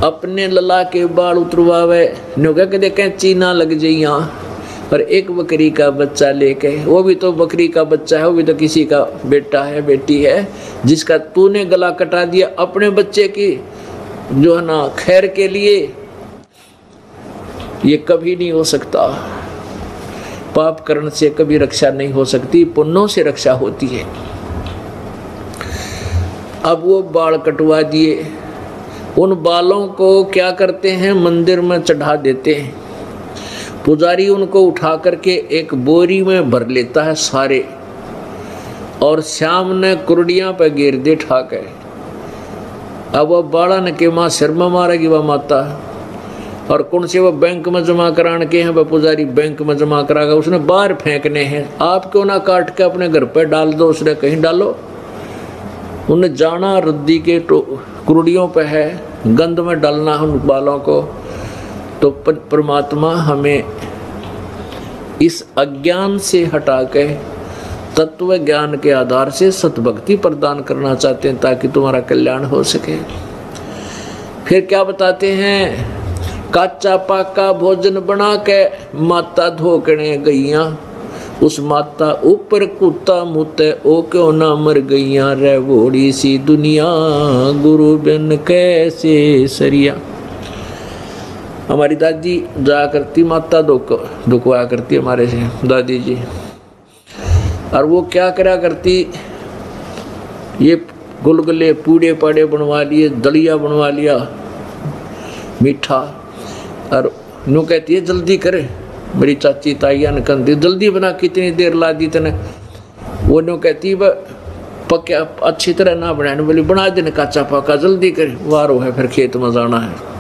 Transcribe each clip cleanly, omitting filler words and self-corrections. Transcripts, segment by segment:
अपने लला के बाल उतरवावे, नुका के देखें चीना लग जाइया। और एक बकरी का बच्चा लेके, वो भी तो बकरी का बच्चा है, वो भी तो किसी का बेटा है बेटी है, जिसका तूने गला कटा दिया अपने बच्चे की जो है ना खैर के लिए, ये कभी नहीं हो सकता। पाप करने से कभी रक्षा नहीं हो सकती, पुण्यों से रक्षा होती है। अब वो बाल कटवा दिए, उन बालों को क्या करते हैं, मंदिर में चढ़ा देते हैं। पुजारी उनको उठा करके एक बोरी में भर लेता है सारे, और शाम ने कुर्डियां पे घेर दे ठाके। अब वह बाड़ा न के माँ सिर में मारेगी वह माता, और कौन से वह बैंक में जमा कराने के हैं, वह पुजारी बैंक में जमा कराएगा, उसने बाहर फेंकने हैं। आप क्यों ना काट के अपने घर पे डाल दो, उसने कहीं डालो। उन्हें जाना रद्दी के कुर्डियों पे है, गंद में डालना उन बालों को। तो परमात्मा हमें इस अज्ञान से हटा के तत्व ज्ञान के आधार से सतभक्ति प्रदान करना चाहते हैं, ताकि तुम्हारा कल्याण हो सके। फिर क्या बताते हैं, काचा पाका भोजन बना के माता धोकने गईया, उस माता ऊपर कुत्ता मुते ओ क्यों ना मर गईया, रे बूढ़ी सी दुनिया गुरु बिन कैसे सरिया। हमारी दादी जा करती माता दुखवाया करती हमारे से दादी जी, और वो क्या करा करती, ये गुलगुले पूड़े पाड़े बनवा लिए, दलिया बनवा लिया मीठा, और यूँ कहती है जल्दी करे। मेरी चाची ताइया ने कहती जल्दी बना, कितनी देर ला दी तने। वो यूँ कहती वह पक्या अच्छी तरह ना बनाने बोली, बना देने काचा पाका जल्दी करे, वारो है फिर खेत में जाना है।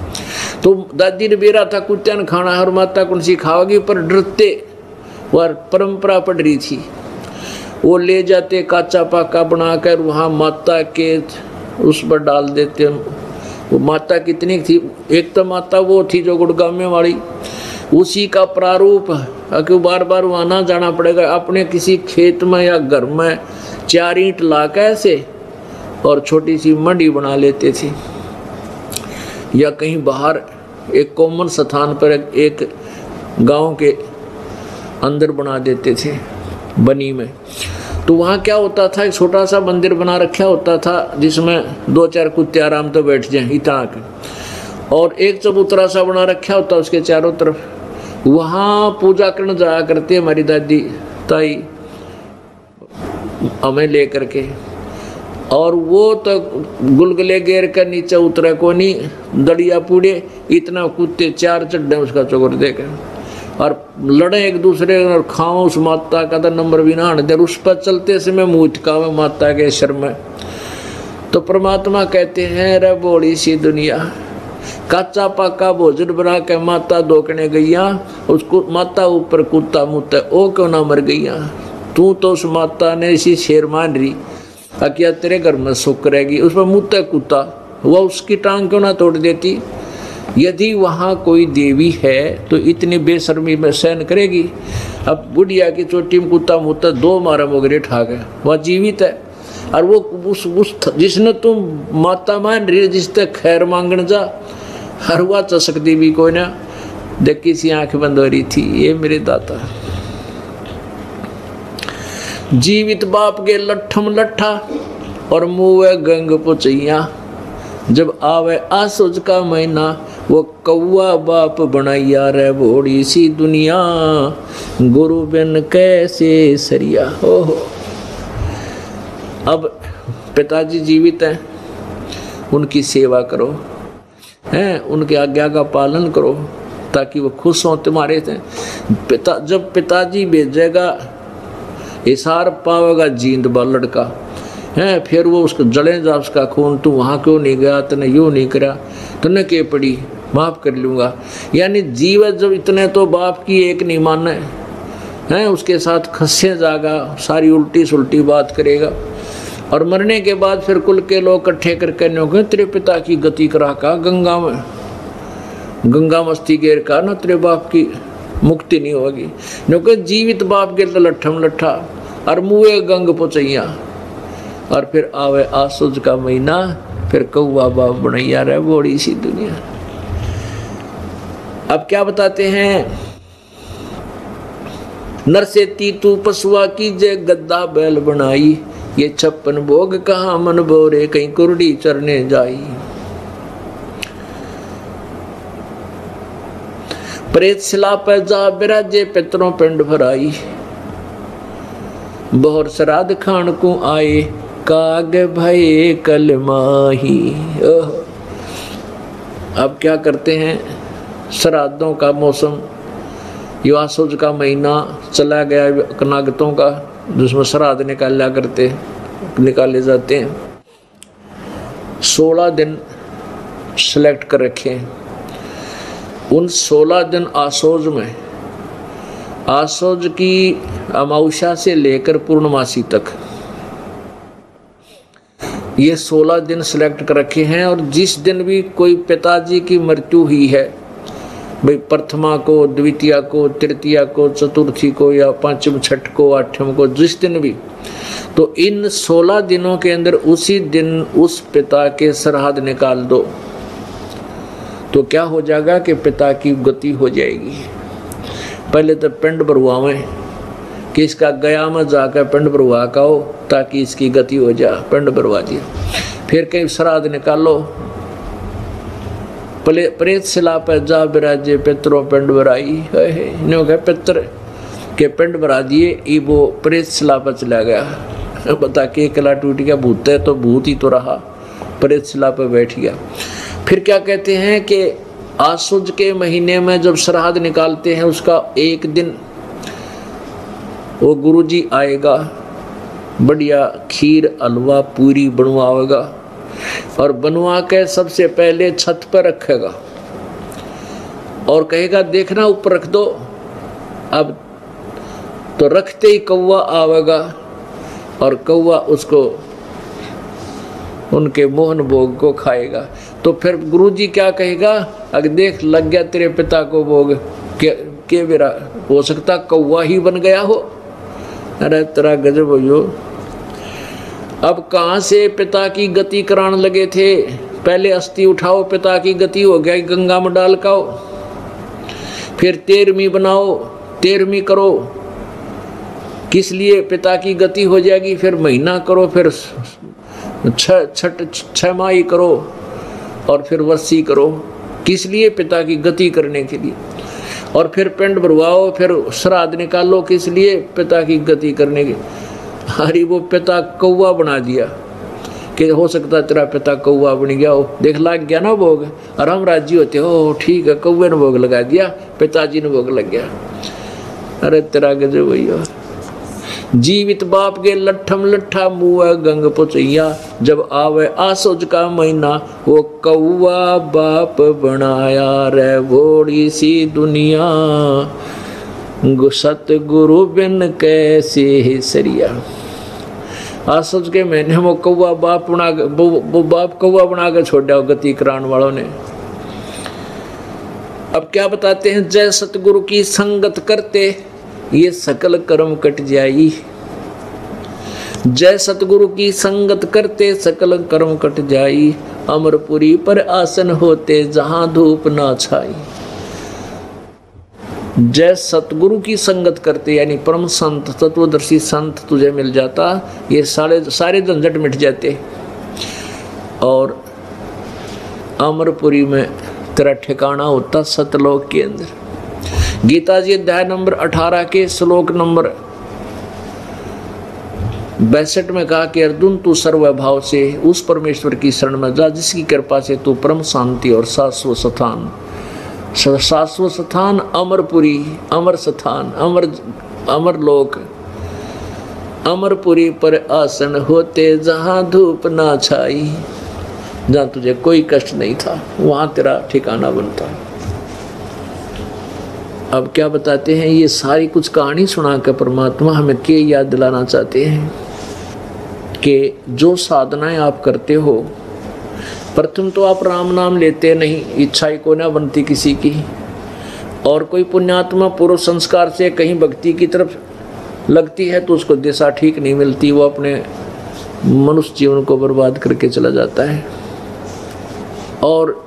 तो दादी ने बेरा था कुत्ते ने खाना है और माता कौन सी खाओगी, पर डरते वह परंपरा पड़ रही थी। वो ले जाते काचा पाका बनाकर वहाँ माता के उस पर डाल देते। वो माता कितनी थी, एक तो माता वो थी जो गुड़गामे वाली, उसी का प्रारूप है कि बार बार वहाँ ना जाना पड़ेगा। अपने किसी खेत में या घर में 4 ईंट ला के ऐसे और छोटी सी मंडी बना लेते थे, या कहीं बाहर एक कॉमन स्थान पर एक गांव के अंदर बना देते थे बनी में। तो वहाँ क्या होता था, एक छोटा सा मंदिर बना रखा होता था जिसमें 2-4 कुत्ते आराम तो बैठ जाएं इतना के, और एक चबूतरा सा बना रखा होता उसके चारों तरफ। वहाँ पूजा करने जाया करते हमारी दादी ताई हमें ले करके, और वो तो गुलगुले घेर कर नीचे उतरे को नहीं, दड़िया पूड़े इतना कुत्ते 4 चड्डे उसका चोकर देकर, और लड़े एक दूसरे और खाओ उस माता का तो नंबर भी ना आने दे। उस पर चलते समय मुँह टिकावे माता के शर में। तो परमात्मा कहते हैं, रे बूढ़ी सी दुनिया, काचा पाका भोजन बना के माता धोकने गईया, उसको माता ऊपर कुत्ता मुते ओ क्यों ना मर गईया। तू तो उस माता ने इसी शेर मान रही, क्या तेरे घर में सुख रहेगी, उस पर मुते कुत्ता, वह उसकी टांग क्यों ना तोड़ देती। यदि वहाँ कोई देवी है तो इतनी बेशर्मी में सहन करेगी। अब बुढ़िया की चोटी में कुत्ता मुता 2 मारा मोगरे ठा गए, वह जीवित है। और वो उस जिसने तुम माता मान रही, जिस तक खैर मांगने जा, हर हुआ चसकती भी कोई ना, देखी सी आंख बंद हो रही थी। ये मेरे दाता जीवित बाप के लट्ठम लट्ठा और मुँह गंग पुचैया, जब आवे आसुज का महीना, वो कौआ बाप बनाइया, रे बूढ़ी सी दुनिया गुरु बिन कैसे सरिया। हो अब पिताजी जीवित हैं, उनकी सेवा करो, हैं उनकी आज्ञा का पालन करो, ताकि वो खुश हों तुम्हारे से। जब पिताजी भेजेगा इशार पावेगा जींद बा लड़का है, फिर वो उसको जड़े जा उसका खून, तू वहाँ क्यों नहीं गया, तने यूँ नहीं करा, तने के पड़ी, माफ़ कर लूँगा। यानी जीवन जब इतने तो बाप की एक नहीं माने हैं, उसके साथ खस्से जागा, सारी उल्टी सुल्टी बात करेगा, और मरने के बाद फिर कुल के लोग इकट्ठे करके न्यों तेरे पिता की गति करा का गंगा में, गंगा मस्ती गेर का ना, तेरे बाप की मुक्ति नहीं होगी। क्योंकि जीवित बाप के तो लट्ठम लट्ठा और मुँह गंग पुचैया, और फिर आवे आसुज का महीना, फिर कौआ बाप बनैया, रे बूढ़ी सी दुनिया। अब क्या बताते हैं, नर से तीतू पशुआ की जय गद्दा बैल बनाई, ये 56 भोग कहाँ मन बोरे कहीं कुरडी चरने जाई। प्रेत शिला पर जा बिराजे पितरों पिंड भराई, बहुर श्राद्ध खान को आए काग भये कल माही। अब क्या करते हैं, श्राद्धों का मौसम, युवासुज का महीना चला गया कनागतों का, जिसमें श्राद्ध निकाले जाते हैं। 16 दिन सिलेक्ट कर रखे हैं। उन 16 दिन आसोज में, आसोज की अमावस्या से लेकर पूर्णमासी तक ये 16 दिन सिलेक्ट कर रखे हैं। और जिस दिन भी कोई पिताजी की मृत्यु हुई है, भाई प्रथमा को, द्वितीया को, तृतीया को, चतुर्थी को या पांचम, छठ को, आठम को, जिस दिन भी, तो इन 16 दिनों के अंदर उसी दिन उस पिता के श्राद्ध निकाल दो, तो क्या हो जाएगा कि पिता की गति हो जाएगी। पहले तो पिंड भरवावें कि इसका गया में जाकर पिंड भरवा का हो ताकि इसकी गति हो जाए, पिंड भरवा दिया। फिर कहीं श्राद्ध निकालो, प्रेत शिला पर जा बिराजे पितरों पिंड भराई। न्यों गए पितर के पिंड भरा दिए, ये वो प्रेत शिला पर चला गया। बता के कला टूट गया, भूत है तो भूत ही तो रहा, प्रेत शिला पर बैठ गया। फिर क्या कहते हैं कि आसुज के महीने में जब श्राद्ध निकालते हैं, उसका एक दिन वो गुरुजी आएगा, बढ़िया खीर हलवा पूरी बनवाएगा और बनवा के सबसे पहले छत पर रखेगा और कहेगा देखना ऊपर रख दो। अब तो रखते ही कौवा आवेगा और कौवा उसको उनके मोहन भोग को खाएगा। तो फिर गुरुजी क्या कहेगा, अगर देख लग गया तेरे पिता को भोग, के बेरा हो सकता कौवा ही बन गया हो। अरे तेरा गजब हो। अब कहाँ से पिता की गति कराने लगे थे, पहले अस्थि उठाओ, पिता की गति हो गया, गंगा में डाल काओ, फिर 13वीं बनाओ, 13वीं करो, किस लिए पिता की गति हो जाएगी, फिर महीना करो, फिर 6 माही करो और फिर वर्षी करो, किस लिए, पिता की गति करने के लिए। और फिर पिंड भरवाओ, फिर श्राद्ध निकालो, किस लिए, पिता की गति करने के। अरे वो पिता कौवा बना दिया कि हो सकता तेरा पिता कौवा बन गया हो, देख लाग गया ना भोग, और हम राजी होते हो ठीक है, कौवे ने भोग लगा दिया, पिताजी ने भोग लग गया। अरे तेरा गजब भैया। जीवित बाप के लट्ठम लट्ठा मुआ गंग पुचैया, जब आवे आसोज का महीना, वो कौवा बाप बनाया रे भोड़ी सी दुनिया, सतगुरु बिन कैसे सरिया। आसोज के महीने में कौवा बाप बना, वो बाप कौवा बना कर छोड़ दिया गति करान वालों ने। अब क्या बताते हैं, जय सतगुरु की संगत करते ये सकल कर्म कट जाई। जय सतगुरु की संगत करते सकल कर्म कट जाई, अमरपुरी पर आसन होते जहां धूप ना छाई। जय सतगुरु की संगत करते यानी परम संत तत्वदर्शी संत तुझे मिल जाता, ये सारे झंझट मिट जाते और अमरपुरी में तेरा ठिकाना होता सतलोक के अंदर। गीता जी अध्याय नंबर 18 के श्लोक नंबर 62 में कहा कि अर्जुन तू सर्वभाव से उस परमेश्वर की शरण में जा जिसकी कृपा से तू परम शांति और शाश्वत स्थान अमरपुरी, अमर स्थान, अमर लोक, अमरपुरी पर आसन होते जहां धूप ना छाई, जहां तुझे कोई कष्ट नहीं था वहां तेरा ठिकाना बनता। अब क्या बताते हैं, ये सारी कुछ कहानी सुनाकर परमात्मा हमें के याद दिलाना चाहते हैं कि जो साधनाएं आप करते हो, प्रथम तो आप राम नाम लेते नहीं, इच्छा ही को ना बनती किसी की, और कोई पुण्यात्मा पूर्व संस्कार से कहीं भक्ति की तरफ लगती है तो उसको दिशा ठीक नहीं मिलती, वो अपने मनुष्य जीवन को बर्बाद करके चला जाता है। और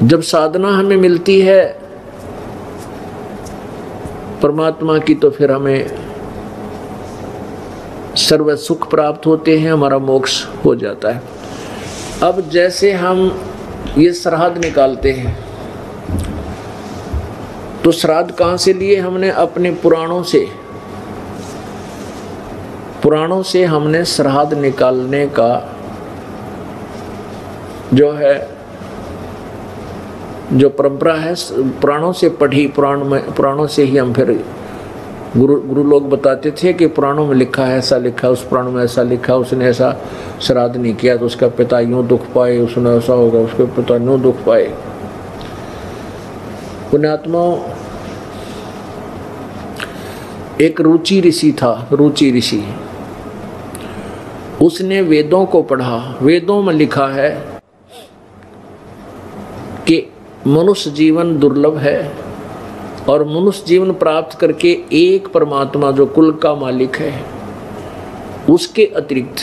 जब साधना हमें मिलती है परमात्मा की, तो फिर हमें सर्व सुख प्राप्त होते हैं, हमारा मोक्ष हो जाता है। अब जैसे हम ये श्राद्ध निकालते हैं, तो श्राद्ध कहाँ से लिए? हमने अपने पुराणों से हमने श्राद्ध निकालने का जो परंपरा है, पुराणों से पढ़ी, पुराणों से ही हम फिर गुरु लोग बताते थे कि पुराणों में लिखा है, ऐसा लिखा, उस पुराण में ऐसा लिखा, उसने ऐसा श्राद्ध नहीं किया तो उसका पिता यूं दुख पाए, उसने ऐसा होगा, उसके पिता यूं दुख पाए। पुण्यात्माओं, एक रुचि ऋषि था, रुचि ऋषि, उसने वेदों को पढ़ा। वेदों में लिखा है कि मनुष्य जीवन दुर्लभ है और मनुष्य जीवन प्राप्त करके एक परमात्मा जो कुल का मालिक है, उसके अतिरिक्त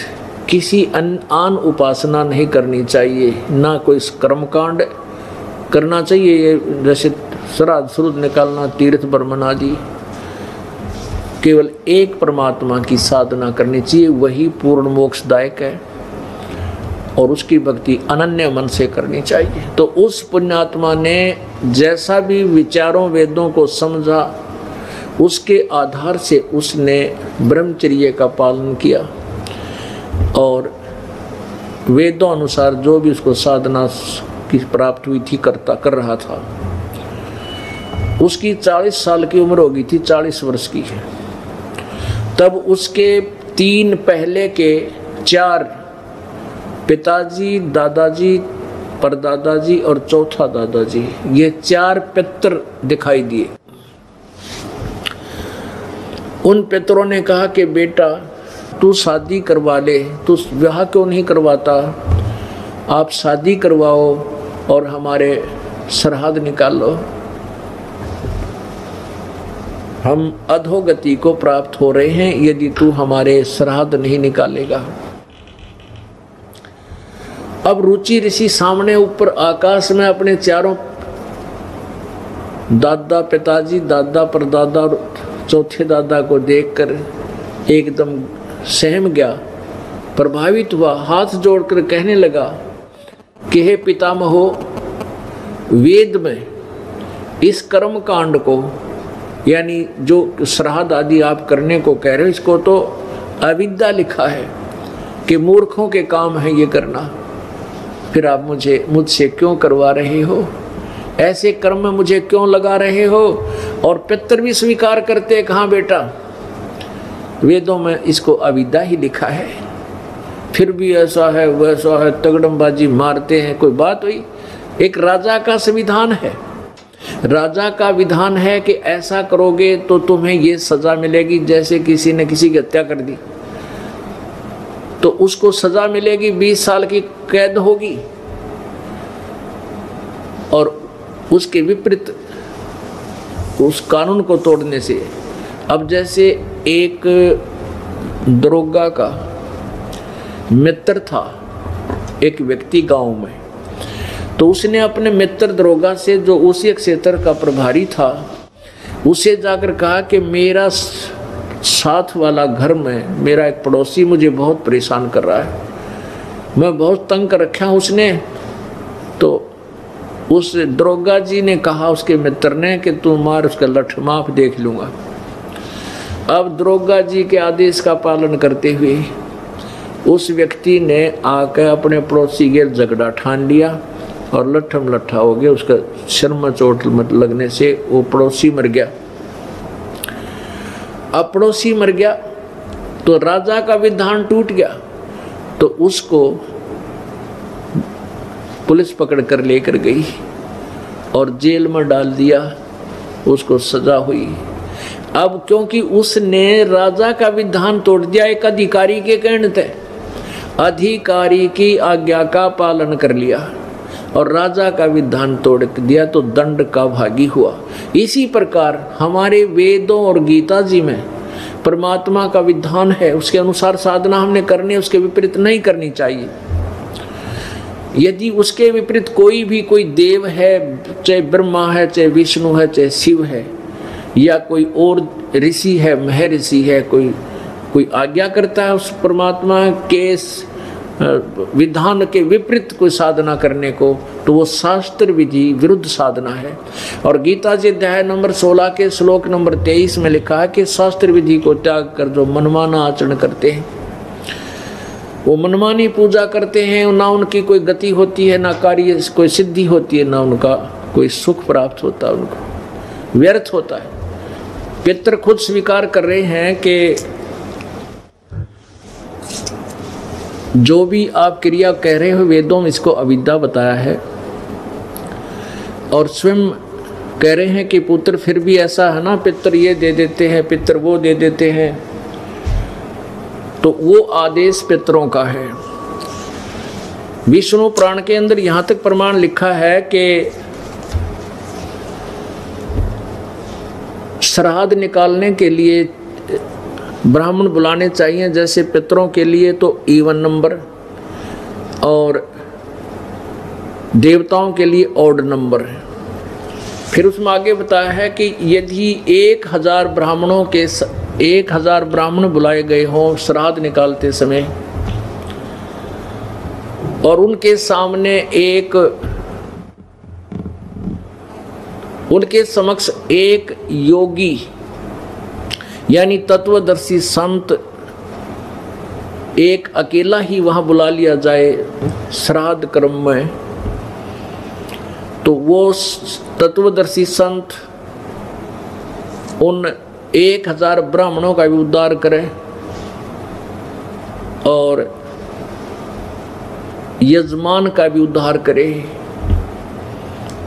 किसी आन उपासना नहीं करनी चाहिए, ना कोई कर्मकांड करना चाहिए, जैसे श्राद्ध शुद्ध निकालना, तीर्थ बर्मन आदि। केवल एक परमात्मा की साधना करनी चाहिए, वही पूर्ण मोक्षदायक है और उसकी भक्ति अनन्य मन से करनी चाहिए। तो उस पुण्यात्मा ने जैसा भी विचारों वेदों को समझा, उसके आधार से उसने ब्रह्मचर्य का पालन किया और वेदों अनुसार जो भी उसको साधना की प्राप्त हुई थी कर रहा था। उसकी 40 साल की उम्र हो गई थी, 40 वर्ष की। तब उसके 3 पहले के 4 पिताजी, दादाजी, परदादाजी और चौथा दादाजी, ये 4 पितर दिखाई दिए। उन पितरों ने कहा कि बेटा तू शादी करवा ले, तू विवाह क्यों नहीं करवाता, आप शादी करवाओ और हमारे श्राद्ध निकाल लो, हम अधोगति को प्राप्त हो रहे हैं यदि तू हमारे श्राद्ध नहीं निकालेगा। अब रुचि ऋषि सामने ऊपर आकाश में अपने 4 दादा, पिताजी, दादा, परदादा और चौथे दादा को देखकर एकदम सहम गया, प्रभावित हुआ, हाथ जोड़कर कहने लगा कि हे पितामहो, वेद में इस कर्म कांड को, यानी जो श्राद्ध आदि आप करने को कह रहे हो, इसको तो अविद्या लिखा है कि मूर्खों के काम है ये करना, फिर आप मुझसे क्यों करवा रहे हो, ऐसे कर्म में मुझे क्यों लगा रहे हो। और पितर भी स्वीकार करते, कहाँ बेटा, वेदों में इसको अविद्या ही लिखा है, फिर भी ऐसा है वैसा है, तगड़मबाजी मारते हैं। कोई बात हुई? एक राजा का संविधान है, राजा का विधान है कि ऐसा करोगे तो तुम्हें ये सजा मिलेगी। जैसे किसी ने किसी की हत्या कर दी तो उसको सजा मिलेगी, 20 साल की कैद होगी। और उसके विपरीत उस कानून को तोड़ने से, अब जैसे एक दरोगा का मित्र था एक व्यक्ति गांव में, तो उसने अपने मित्र दरोगा से, जो उसी क्षेत्र का प्रभारी था, उसे जाकर कहा कि मेरा साथ वाला घर में मेरा एक पड़ोसी मुझे बहुत परेशान कर रहा है, मैं बहुत तंग कर रखा हूँ उसने। तो उस दरोगा जी ने कहा उसके मित्र ने कि तू मार उसका लठ, माफ देख लूँगा। अब दरोगा जी के आदेश का पालन करते हुए उस व्यक्ति ने आकर अपने पड़ोसी के झगड़ा ठान लिया और लट्ठम लट्ठा हो गया। उसका सिर में चोट लगने से वो पड़ोसी मर गया। अब पड़ोसी मर गया तो राजा का विधान टूट गया, तो उसको पुलिस पकड़ कर लेकर गई और जेल में डाल दिया, उसको सजा हुई। अब क्योंकि उसने राजा का विधान तोड़ दिया, एक अधिकारी के कहने थे, अधिकारी की आज्ञा का पालन कर लिया और राजा का विधान तोड़ दिया तो दंड का भागी हुआ। इसी प्रकार हमारे वेदों और गीता जी में परमात्मा का विधान है, उसके अनुसार साधना हमने करनी है, उसके विपरीत नहीं करनी चाहिए। यदि उसके विपरीत कोई देव है, चाहे ब्रह्मा है, चाहे विष्णु है, चाहे शिव है, या कोई और ऋषि है, महर्षि है, कोई आज्ञा करता है उस परमात्मा के विधान के विपरीत कोई साधना करने को, तो वो शास्त्र विधि विरुद्ध साधना है। और गीता जी अध्याय नंबर 16 के श्लोक नंबर 23 में लिखा है कि शास्त्र विधि को त्याग कर जो मनमाना आचरण करते हैं, वो मनमानी पूजा करते हैं, ना उनकी कोई गति होती है, ना कार्य कोई सिद्धि होती है, ना उनका कोई सुख प्राप्त होता है, उनको व्यर्थ होता है। पितर खुद स्वीकार कर रहे हैं कि जो भी आप क्रिया कह रहे हो वेदों में इसको अविद्या बताया है, और स्वयं कह रहे हैं कि पुत्र फिर भी ऐसा है ना, पितर ये दे देते हैं, पितर वो दे देते हैं, तो वो आदेश पितरों का है। विष्णु पुराण के अंदर यहाँ तक प्रमाण लिखा है कि श्राद्ध निकालने के लिए ब्राह्मण बुलाने चाहिए, जैसे पितरों के लिए तो इवन नंबर, और देवताओं के लिए ऑड नंबर है। फिर उसमें आगे बताया है कि यदि 1000 ब्राह्मण बुलाए गए हों श्राद्ध निकालते समय, और उनके समक्ष एक योगी यानी तत्वदर्शी संत एक अकेला ही वहां बुला लिया जाए श्राद्ध कर्म में, तो वो तत्वदर्शी संत उन 1000 ब्राह्मणों का भी उद्धार करे और यजमान का भी उद्धार करे।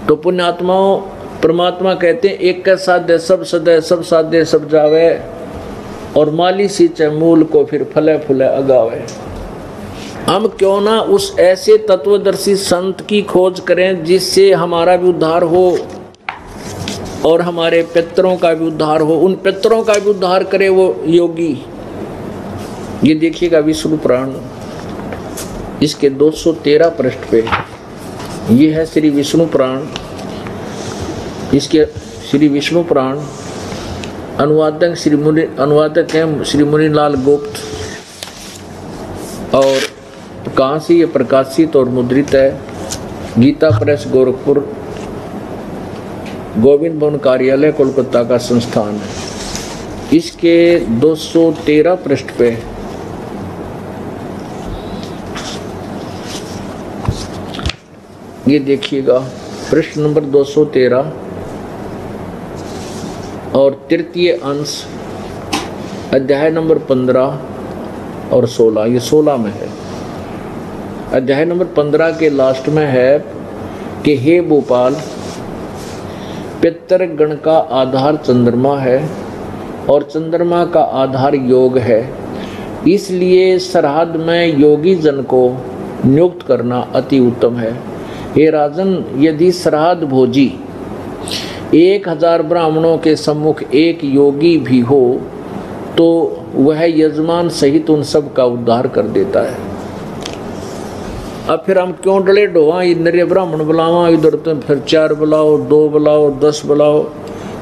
तो पुण्यात्माओं, परमात्मा कहते हैं एक का साध्य सब सदय, सब साध्य सब जावे, और माली सींचे मूल को फिर फले फूले अगावे। हम क्यों ना उस ऐसे तत्वदर्शी संत की खोज करें जिससे हमारा भी उद्धार हो और हमारे पितरों का भी उद्धार हो, उन पितरों का भी उद्धार करे वो योगी। ये देखिएगा विष्णु पुराण, इसके 213 पृष्ठ पे ये है श्री विष्णु पुराण। इसके श्री विष्णु पुराण अनुवादक हैं श्री मुनिलाल गुप्त, और कहाँ से ये प्रकाशित और मुद्रित है? गीता प्रेस गोरखपुर, गोविंद भवन कार्यालय कोलकाता का संस्थान है। इसके 213 पृष्ठ पे ये देखिएगा, पृष्ठ नंबर 213 और तृतीय अंश, अध्याय नंबर 15 और 16, ये 16 में है। अध्याय नंबर 15 के लास्ट में है कि हे भोपाल, पितर गण का आधार चंद्रमा है और चंद्रमा का आधार योग है, इसलिए श्राद्ध में योगी जन को नियुक्त करना अति उत्तम है। हे राजन, यदि श्राद्ध भोजी 1000 ब्राह्मणों के सम्मुख एक योगी भी हो तो वह यजमान सहित उन सब का उद्धार कर देता है। अब फिर हम क्यों डले डोवा, इधर ब्राह्मण बुलावा, इधर तो फिर 4 बुलाओ, 2 बुलाओ, 10 बुलाओ,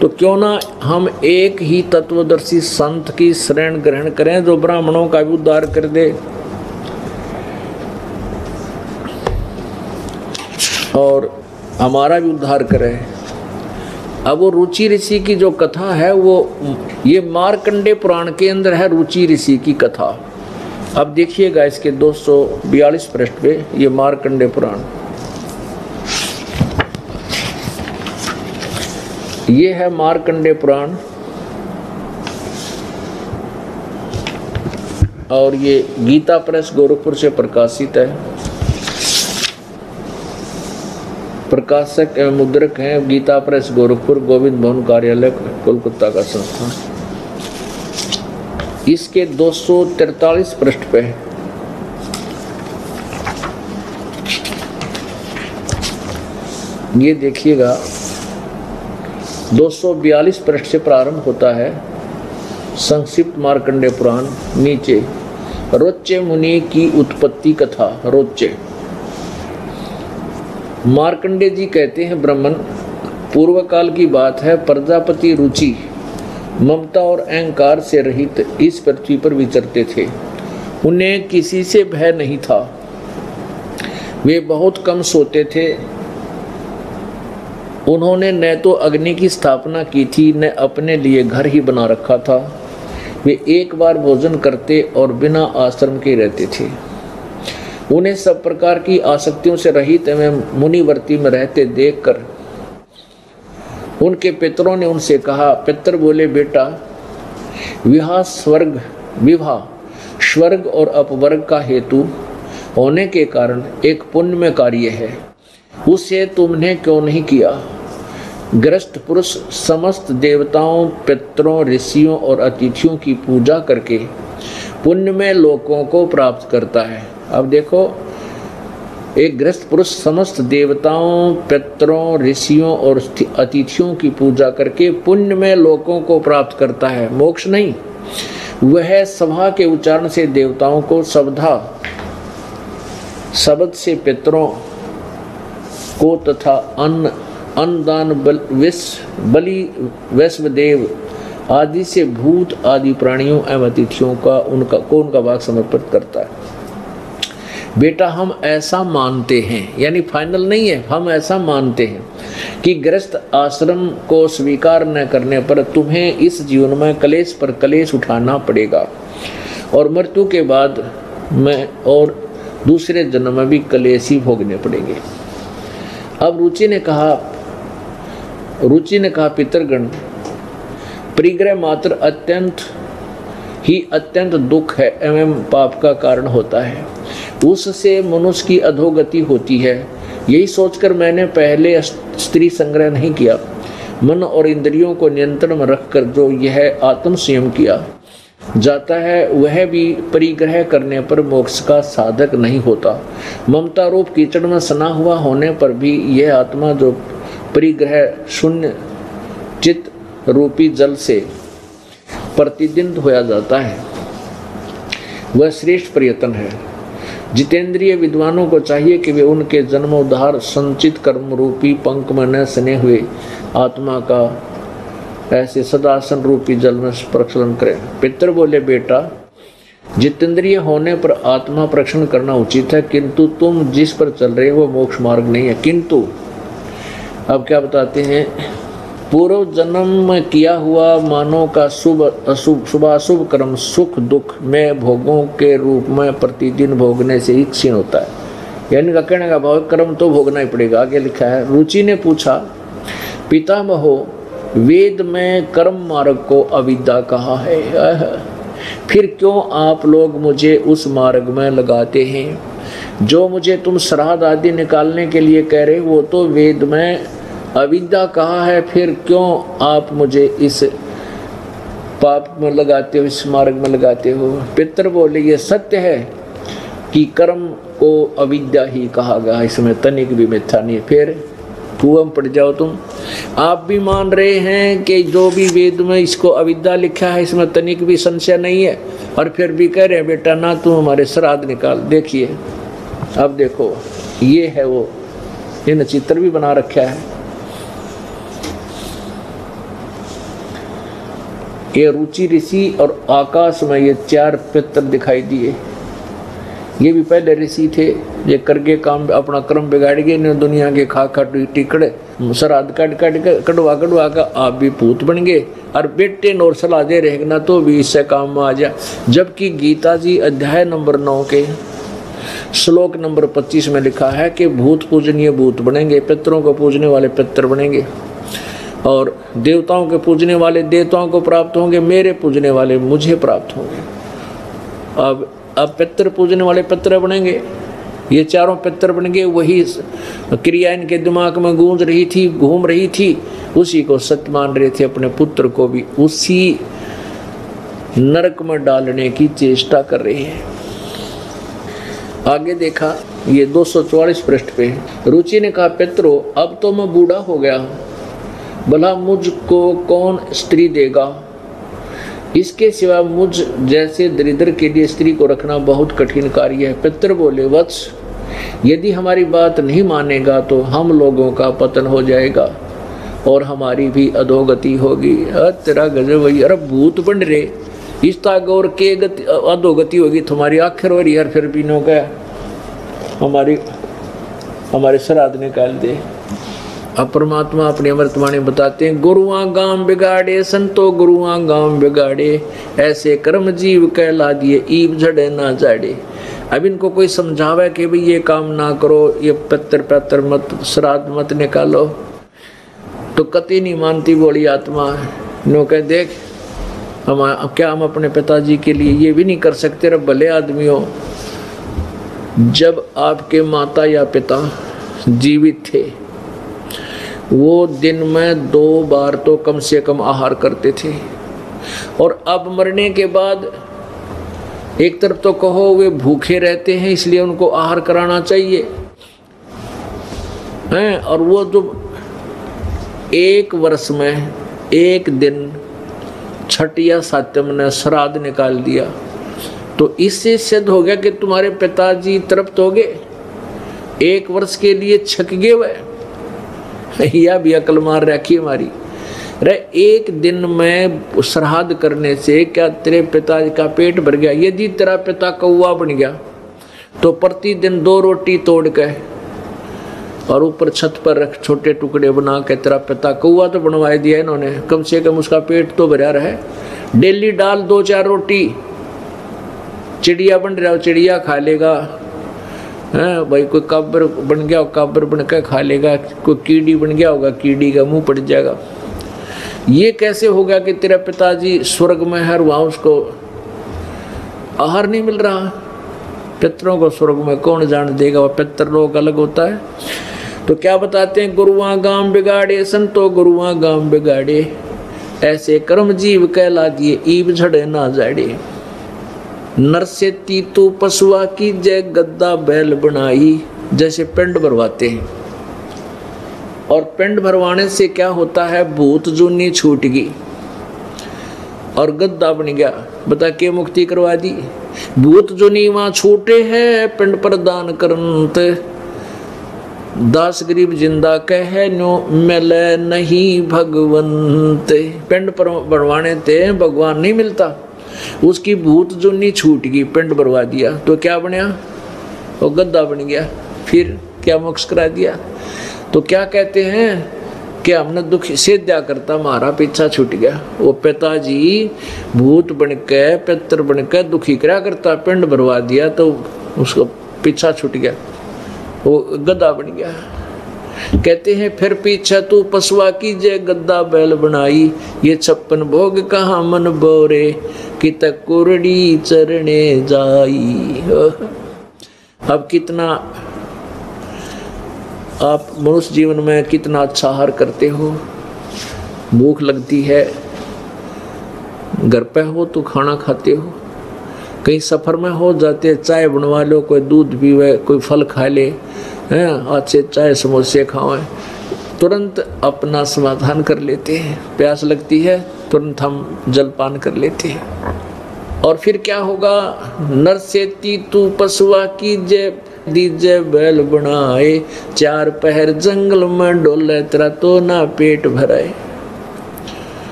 तो क्यों ना हम एक ही तत्वदर्शी संत की शरण ग्रहण करें जो ब्राह्मणों का भी उद्धार कर दे और हमारा भी उद्धार करे। अब वो रुचि ऋषि की जो कथा है वो ये मार्कंडे पुराण के अंदर है, रुचि ऋषि की कथा। अब देखिएगा इसके 242 पृष्ठ पे ये मार्कंडे पुराण, ये है मार्कंडे पुराण, और ये गीता प्रेस गोरखपुर से प्रकाशित है। प्रकाशक एवं मुद्रक हैं गीता प्रेस गोरखपुर, गोविंद भवन कार्यालय कोलकाता का संस्थान। इसके 243 पृष्ठ पे ये देखिएगा, 242 पृष्ठ से प्रारंभ होता है संक्षिप्त मार्कंडे पुराण। नीचे रोच्चे मुनि की उत्पत्ति कथा, रोच्चे मार्कंडेय जी कहते हैं, ब्राह्मण पूर्व काल की बात है, प्रजापति रुचि ममता और अहंकार से रहित इस पृथ्वी पर विचरते थे। उन्हें किसी से भय नहीं था, वे बहुत कम सोते थे। उन्होंने न तो अग्नि की स्थापना की थी, न अपने लिए घर ही बना रखा था। वे एक बार भोजन करते और बिना आश्रम के रहते थे। उन्हें सब प्रकार की आसक्तियों से रहित एवं मुनिवर्ती में रहते देखकर उनके पितरों ने उनसे कहा। पितर बोले, बेटा विवाह स्वर्ग और अपवर्ग का हेतु होने के कारण एक पुण्यमय कार्य है, उसे तुमने क्यों नहीं किया? गृहस्थ पुरुष समस्त देवताओं, पितरों, ऋषियों और अतिथियों की पूजा करके पुण्यमय लोकों को प्राप्त करता है। अब देखो, एक गृहस्थ पुरुष समस्त देवताओं, पितरों, ऋषियों और अतिथियों की पूजा करके पुण्यमय लोकों को प्राप्त करता है, मोक्ष नहीं। वह सभा के उच्चारण से देवताओं को शब्दा, शब्द से पितरों को तथा अन्नदान बलि वैश्वदेव आदि से भूत आदि प्राणियों एवं अतिथियों का उनका भाग समर्पित करता है। बेटा हम ऐसा मानते हैं, यानी फाइनल नहीं है, हम ऐसा मानते हैं कि गृहस्थ आश्रम को स्वीकार न करने पर तुम्हें इस जीवन में क्लेश पर क्लेश उठाना पड़ेगा और मृत्यु के बाद में और दूसरे जन्म में भी क्लेश ही भोगने पड़ेंगे। अब रुचि ने कहा पितरगण, परिग्रह मात्र अत्यंत दुख है एवं पाप का कारण होता है, उससे मनुष्य की अधोगति होती है। यही सोचकर मैंने पहले स्त्री संग्रह नहीं किया। मन और इंद्रियों को नियंत्रण में रखकर जो यह आत्म संयम किया जाता है, वह भी परिग्रह करने पर मोक्ष का साधक नहीं होता। ममता रूप कीचड़ में सना हुआ होने पर भी यह आत्मा जो परिग्रह शून्य चित्त रूपी जल से प्रतिदिन होया जाता है, वह श्रेष्ठ प्रयत्न है। जितेंद्रिय विद्वानों को चाहिए कि वे उनके जन्मोद्धार संचित कर्म रूपी पंख में न सने हुए आत्मा का ऐसे सदासन रूपी जल में प्रक्षालन करें। पितर बोले, बेटा जितेंद्रिय होने पर आत्मा प्रक्षालन करना उचित है, किंतु तुम जिस पर चल रहे हो वो मोक्ष मार्ग नहीं है। किंतु अब क्या बताते हैं, पूर्व जन्म में किया हुआ मानव का शुभाशुभ कर्म सुख दुख में भोगों के रूप में प्रतिदिन भोगने से ही क्षीण होता है। यानी का कहने का भाव कर्म तो भोगना ही पड़ेगा। आगे लिखा है, रुचि ने पूछा, पितामहो वेद में कर्म मार्ग को अविद्या कहा है, फिर क्यों आप लोग मुझे उस मार्ग में लगाते हैं? जो मुझे तुम श्राद्ध आदि निकालने के लिए कह रहे हो वो तो वेद में अविद्या कहा है, फिर क्यों आप मुझे इस पाप में लगाते हो, इस मार्ग में लगाते हो? पितर बोले, ये सत्य है कि कर्म को अविद्या ही कहा गया, इसमें तनिक भी मिथ्या नहीं। फिर कुआं पड़ जाओ तुम। आप भी मान रहे हैं कि जो भी वेद में इसको अविद्या लिखा है इसमें तनिक भी संशय नहीं है, और फिर भी कह रहे हैं बेटा ना तुम हमारे श्राद्ध निकाल। देखिए अब देखो, ये है वो, इन चित्र भी बना रखा है। ये रुचि ऋषि और आकाश में ये चार पितर दिखाई दिए। ये भी पहले ऋषि थे, ये करके काम अपना कर्म बिगाड़ गए, ने दुनिया के खा टिकड़े श्राद्ध कटवा का आप भी भूत बन गए, और बेटे नोर सलाह दे रहेगा ना तो भी इससे काम में आ जा। जबकि गीता जी अध्याय नंबर 9 के श्लोक नंबर 25 में लिखा है कि भूत पूजनीय भूत बनेंगे, पितरों को पूजने वाले पितर बनेंगे, और देवताओं के पूजने वाले देवताओं को प्राप्त होंगे, मेरे पूजने वाले मुझे प्राप्त होंगे। अब पितर पूजने वाले पितर बनेंगे, ये चारों पितर बन गए। वही क्रिया इनके दिमाग में गूंज रही थी, घूम रही थी, उसी को सत्य मान रहे थे। अपने पुत्र को भी उसी नरक में डालने की चेष्टा कर रहे हैं। आगे देखा, ये 244 पृष्ठ पे रुचि ने कहा, पितरो अब तो मैं बूढ़ा हो गया, भला मुझको कौन स्त्री देगा? इसके सिवा मुझ जैसे दरिद्र के लिए स्त्री को रखना बहुत कठिन कार्य है। पितर बोले, वत्स यदि हमारी बात नहीं मानेगा तो हम लोगों का पतन हो जाएगा और हमारी भी अधोगति होगी। तेरा गजब भाई, अरे भूत बन रहे इस ताक और के गति अधोगति होगी तुम्हारी आखिर हो रही यार। फिर भी नो क्या हमारे श्राद्ध निकाल दे। अब परमात्मा अपने वर्तमान बताते हैं, गुरुआ गांव बिगाड़े संतो गुरुआ गांव बिगाड़े, ऐसे कर्म जीव कहला दिए ईब झड़े ना जाड़े। अब इनको कोई समझावे कि भाई ये काम ना करो, ये पत्थर मत श्राद्ध मत निकालो, तो कति नहीं मानती बोली आत्मा। नो कह देख हम अपने पिताजी के लिए ये भी नहीं कर सकते। रे भले आदमी हो, जब आपके माता या पिता जीवित थे वो दिन में 2 बार तो कम से कम आहार करते थे, और अब मरने के बाद एक तरफ तो कहो वे भूखे रहते हैं इसलिए उनको आहार कराना चाहिए हैं, और वो जो 1 वर्ष में 1 दिन छठ या सातम ने श्राद्ध निकाल दिया, तो इससे सिद्ध हो गया कि तुम्हारे पिताजी तृप्त हो गए, 1 वर्ष के लिए छक गए वह। या भी अकल मार रखी हमारी। रे 1 दिन में श्राद्ध करने से क्या तेरे पिताजी का पेट भर गया? यदि तेरा पिता कौवा बन गया तो प्रतिदिन 2 रोटी तोड़ के और ऊपर छत पर रख छोटे टुकड़े बना के, तेरा पिता कौवा तो बनवा दिया इन्होंने, कम से कम उसका पेट तो भरा रहे। डेली डाल 2-4 रोटी, चिड़िया बन रहा हो चिड़िया खा लेगा, हैं भाई। कोई काबर बन गया हो काबर बन के खा लेगा, कोई कीड़ी बन गया होगा कीड़ी का मुंह पड़ जाएगा। ये कैसे होगा कि तेरा पिताजी स्वर्ग में है, वहाँ उसको आहार नहीं मिल रहा? पितरों को स्वर्ग में कौन जान देगा, वह पितर लोग अलग होता है। तो क्या बताते हैं, गुरुआ गांव बिगाड़े संतो गुरुआ गांव बिगाड़े, ऐसे कर्म जीव कहला दिए ईब झड़े ना जाड़े। नर से तीतू पशुआ की जय गद्दा बैल बनाई, जैसे पिंड भरवाते हैं, और पिंड भरवाने से क्या होता है, भूत जूनी छूट गई और गद्दा बन गया। बता के मुक्ति करवा दी। भूत जूनी वहां छूटे हैं पिंड पर दान करंत, दास गरीब जिंदा कह नो मिले नहीं भगवंत। पिंड पर भरवाने थे भगवान नहीं मिलता, उसकी भूत जुन्नी छूट गई, पिंड भरवा दिया तो क्या बनया, वो गद्दा बन गया। फिर क्या मोक्ष करा दिया। तो क्या कहते हैं कि हमने दुख से दिया करता, हमारा पीछा छूट गया। वो पिताजी भूत बनके पितर बनके दुखी करा करता, पिंड भरवा दिया तो उसको पीछा छूट गया, वो गद्दा बन गया। कहते हैं फिर पीछा तू पशुआ की जय गद्दा बैल बनाई, ये 56 भोग कहाँ मन बोरे कि तक कुरड़ी चरणे जाई। अब कितना आप मनुष्य जीवन में कितना अच्छा आहार करते हो, भूख लगती है घर पे हो तो खाना खाते हो, कहीं सफ़र में हो जाते चाय बनवा लो, कोई दूध पीवे, कोई फल खा ले, हैं अच्छे चाय समोसे खाओ, तुरंत अपना समाधान कर लेते हैं। प्यास लगती है तुरंत हम जलपान कर लेते हैं। और फिर क्या होगा, नर से तीतू पशुआ की जय दीजे बैल बनाए, 4 पहर जंगल में डोले तेरा तो ना पेट भराए।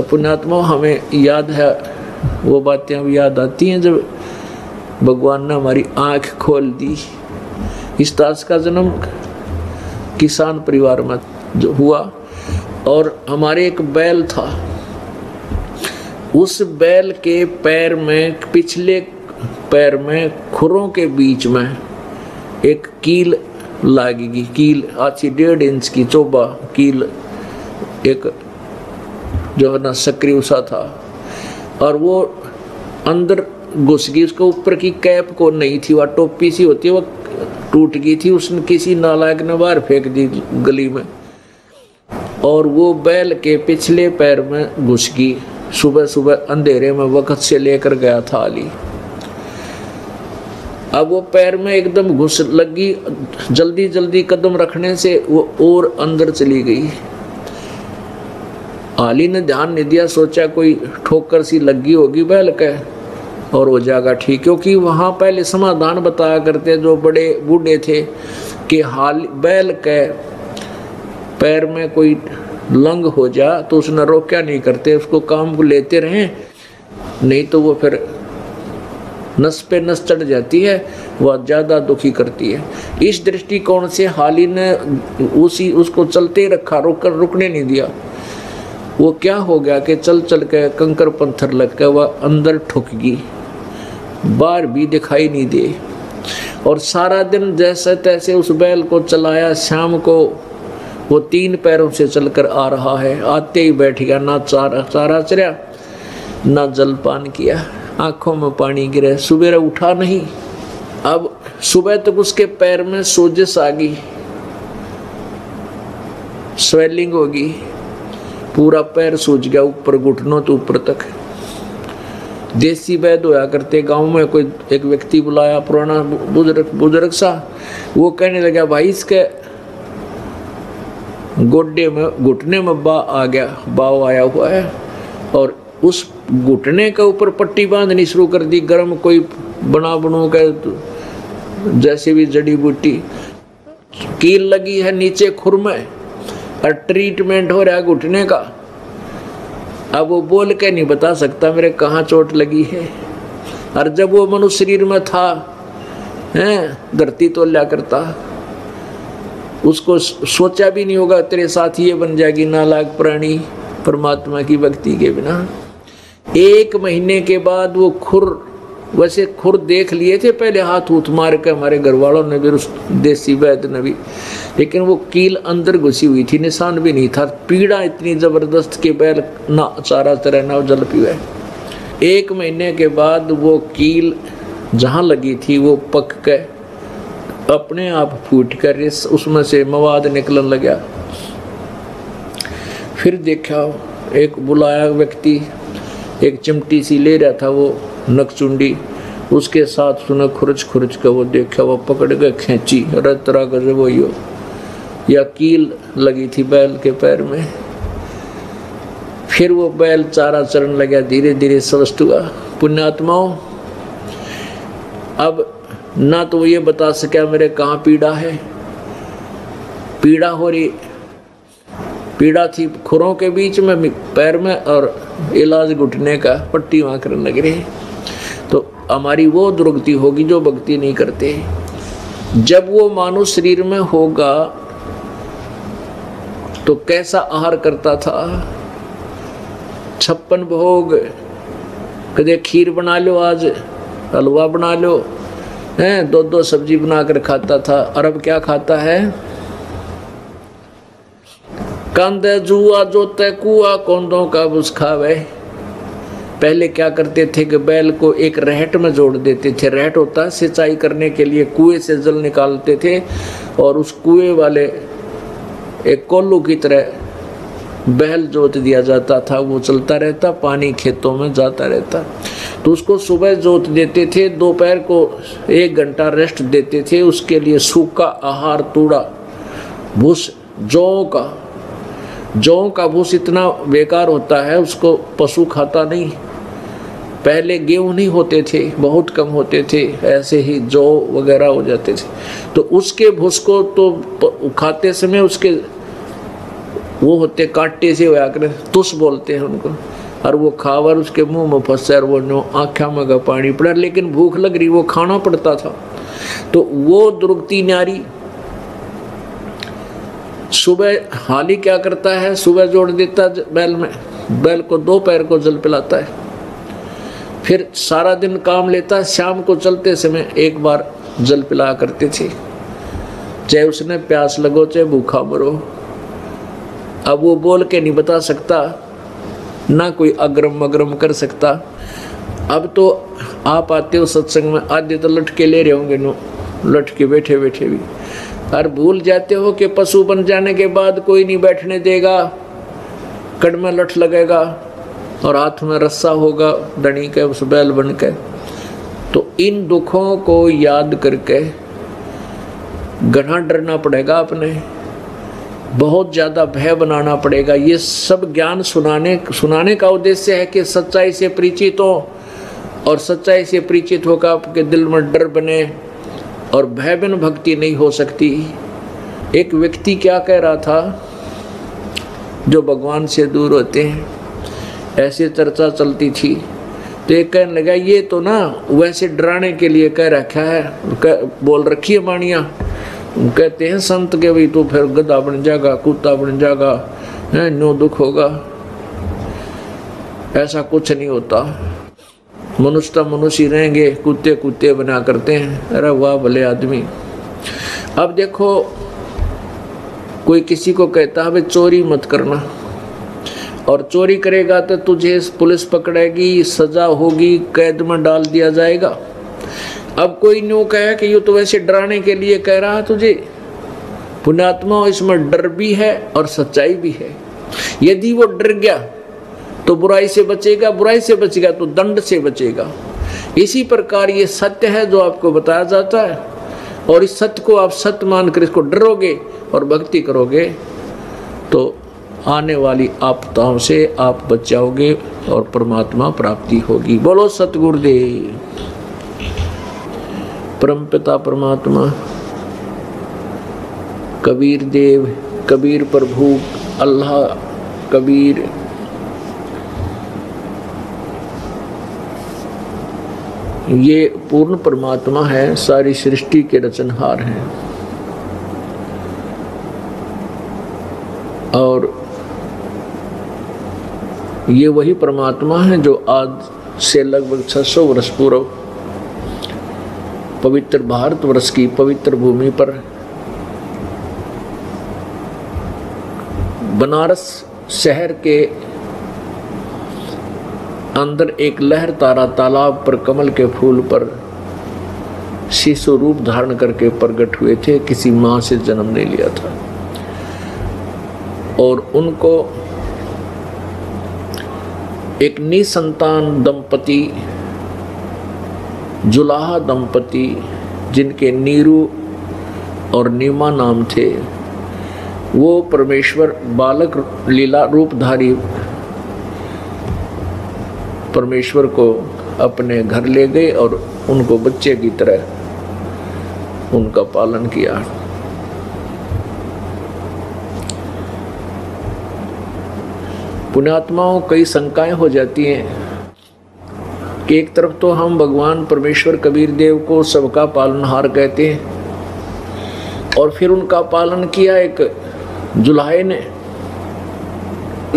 पुण्यात्मा हमें याद है वो बातें अब याद आती हैं जब भगवान ने हमारी आंख खोल दी। इस दास का जन्म किसान परिवार में जो हुआ, और हमारे एक बैल था, उस बैल के पैर में पिछले पैर में खुरों के बीच में एक कील लगेगी, कील अच्छी 1.5 इंच की चोबा कील, एक जो है ना सक्रिय सा था, और वो अंदर घुस गई। उसके ऊपर की कैप को नहीं थी, वह टोपी सी होती है वो टूट गई थी, उसने किसी नालायक ने बाहर फेंक दी गली में, और वो बैल के पिछले पैर में घुस गई। सुबह सुबह अंधेरे में वक्त से लेकर गया था अली। अब वो पैर में एकदम घुस लगी, जल्दी जल्दी कदम रखने से वो और अंदर चली गई। आली ने ध्यान नहीं दिया, सोचा कोई ठोकर सी लगी होगी बैल के, और हो जाएगा ठीक। क्योंकि वहाँ पहले समाधान बताया करते जो बड़े बूढ़े थे कि बैल के पैर में कोई लंग हो जा तो उसने रोका नहीं करते, उसको काम को लेते रहें, नहीं तो वो फिर नस पे नस चढ़ जाती है, वह ज़्यादा दुखी करती है। इस दृष्टिकोण से हाली ने उसको चलते रखा, रुकने नहीं दिया। वो क्या हो गया कि चल चल के कंकर पत्थर लग के वह अंदर ठुक गई, बाहर भी दिखाई नहीं दे। और सारा दिन जैसे तैसे उस बैल को चलाया। शाम को वो 3 पैरों से चलकर आ रहा है, आते ही बैठ गया, ना चारा चरया ना जलपान किया, आंखों में पानी गिरे, सुबह उठा नहीं। अब सुबह तक उसके पैर में सोजिश आ गई, स्वेलिंग होगी, पूरा पैर सूज गया ऊपर घुटनों तो ऊपर तक। देसी वैद्य होया करते गांव में, कोई एक व्यक्ति बुलाया, पुराना बुजुर्ग सा, वो कहने लगा भाई इसके गोड्डे में घुटने में बाव आया हुआ है, और उस घुटने के ऊपर पट्टी बांधनी शुरू कर दी, गर्म कोई बनू के जैसे भी जड़ी बूटी, कील लगी है नीचे खुर में और ट्रीटमेंट हो रहा है घुटने का। अब वो बोल के नहीं बता सकता मेरे कहाँ चोट लगी है। और जब वो मनुष्य शरीर में था, धरती तो लिया करता, उसको सोचा भी नहीं होगा तेरे साथ ये बन जाएगी नालायक प्राणी परमात्मा की भक्ति के बिना। 1 महीने के बाद वो वैसे खुर देख लिए थे पहले, हाथ उठ मार के हमारे घर वालों ने भी, उस देसी वैद्य ने भी, लेकिन वो कील अंदर घुसी हुई थी, निशान भी नहीं था। पीड़ा इतनी जबरदस्त के बैल ना चारा तरह ना जल पीवे। 1 महीने के बाद वो कील जहाँ लगी थी वो पक के अपने आप फूट कर उसमें से मवाद निकलने लगा। फिर देखा एक बुलाया व्यक्ति एक चिमटी सी ले रहा था, वो नकचुंडी, उसके साथ सुना खुरच कर वो देखा, वो पकड़ के खींची, तरह गजब वही हो, या कील लगी थी बैल के पैर में। फिर वो बैल चारा चरण लगा, धीरे धीरे स्वस्थ हुआ। पुण्यात्माओं, अब ना तो वो ये बता सका मेरे कहाँ पीड़ा है, पीड़ा हो रही, पीड़ा थी खुरों के बीच में पैर में, और इलाज घुटने का, पट्टी वहाँ करने लग रही। तो हमारी वो दुर्गति होगी जो भक्ति नहीं करते। जब वो मानव शरीर में होगा तो कैसा आहार करता था, 56 भोग, कदे खीर बना लो, आज हलवा बना लो, 2 सब्जी बनाकर खाता था। और अब क्या खाता है, कांदे जुआ जोते कुआ कोंदों का बुस खावे। पहले क्या करते थे कि बैल को एक रहट में जोड़ देते थे, रहट होता है सिंचाई करने के लिए, कुएं से जल निकालते थे, और उस कुएं वाले एक कोल्लू की तरह बैल जोत दिया जाता था, वो चलता रहता, पानी खेतों में जाता रहता। तो उसको सुबह जोत देते थे, दोपहर को 1 घंटा रेस्ट देते थे, उसके लिए सूखा आहार, तूड़ा, भूस, जौ का भूस इतना बेकार होता है, उसको पशु खाता नहीं। पहले गेहूं नहीं होते थे, बहुत कम होते थे, ऐसे ही जौ वगैरह हो जाते थे, तो उसके भूस को तो खाते समय उसके वो होते कांटे से होया करे, तुस बोलते हैं उनको, और वो खावर उसके मुंह में फंसे और वो आँखों में का पानी पड़ा, लेकिन भूख लग रही, वो खाना पड़ता था। तो वो दुर्गति नारी सुबह हाली क्या करता है, सुबह जोड़ देता बैल में, बैल को 2 पैर को जल पिलाता है, फिर सारा दिन काम लेता, शाम को चलते समय 1 बार जल पिलाया करते थे, चाहे उसने प्यास लगो चाहे भूखा मरो। अब वो बोल के नहीं बता सकता, ना कोई अग्रम मगरम कर सकता। अब तो आप आते हो सत्संग में, आधे तो लटके ले रहे होंगे, लटके बैठे बैठे भी, और भूल जाते हो कि पशु बन जाने के बाद कोई नहीं बैठने देगा, कड़ में लठ लगेगा और हाथ में रस्सा होगा दड़ी के, उस बैल बन के। तो इन दुखों को याद करके घना डरना पड़ेगा, अपने बहुत ज़्यादा भय बनाना पड़ेगा। ये सब ज्ञान सुनाने का उद्देश्य है कि सच्चाई से परिचित हो, और सच्चाई से परिचित होकर आपके दिल में डर बने और भय बिन भक्ति नहीं हो सकती। एक व्यक्ति क्या कह रहा था, जो भगवान से दूर होते हैं, ऐसे चर्चा चलती थी, तो एक कहने लगा ये तो ना वैसे डराने के लिए कह रखा है, बोल रखी है वाणियाँ। कहते हैं संत के भाई तो फिर गधा बन जाएगा, कुत्ता बन जाएगा, है नो दुख होगा। ऐसा कुछ नहीं होता, मनुष्य तो मनुष्य ही रहेंगे, कुत्ते कुत्ते बना करते हैं। अरे वाह भले आदमी। अब देखो कोई किसी को कहता है चोरी मत करना, और चोरी करेगा तो तुझे पुलिस पकड़ेगी, सजा होगी, कैद में डाल दिया जाएगा। अब कोई न्यू कहे कि ये तो वैसे डराने के लिए कह रहा है तुझे। पुण्यात्मा, इसमें डर भी है और सच्चाई भी है। यदि वो डर गया तो बुराई से बचेगा, बुराई से बचेगा तो दंड से बचेगा। इसी प्रकार ये सत्य है जो आपको बताया जाता है, और इस सत्य को आप सत्य मानकर इसको डरोगे और भक्ति करोगे तो आने वाली आपदाओं से आप बच जाओगे और परमात्मा प्राप्ति होगी। बोलो सतगुरुदेव। परमपिता परमात्मा कबीर देव, कबीर प्रभु, अल्लाह, कबीर, ये पूर्ण परमात्मा है, सारी सृष्टि के रचनहार हैं। और ये वही परमात्मा है जो आज से लगभग 600 वर्ष पूर्व पवित्र भारतवर्ष की पवित्र भूमि पर बनारस शहर के अंदर एक लहर तारा तालाब पर कमल के फूल पर शिशु रूप धारण करके प्रकट हुए थे। किसी मां से जन्म नहीं लिया था, और उनको एक निसंतान दंपति, जुलाहा दंपति, जिनके नीरू और नीमा नाम थे, वो परमेश्वर बालक लीला रूपधारी परमेश्वर को अपने घर ले गए और उनको बच्चे की तरह उनका पालन किया। पुण्यात्माओं, कई शंकाएं हो जाती हैं कि एक तरफ तो हम भगवान परमेश्वर कबीर देव को सबका पालनहार कहते हैं, और फिर उनका पालन किया एक जुलाहे ने।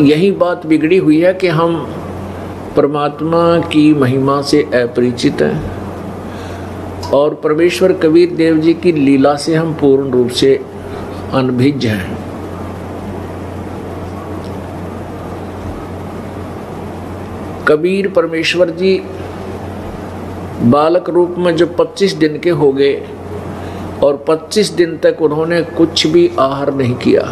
यही बात बिगड़ी हुई है कि हम परमात्मा की महिमा से अपरिचित हैं और परमेश्वर कबीर देव जी की लीला से हम पूर्ण रूप से अनभिज्ञ हैं। कबीर परमेश्वर जी बालक रूप में जब 25 दिन के हो गए और 25 दिन तक उन्होंने कुछ भी आहार नहीं किया।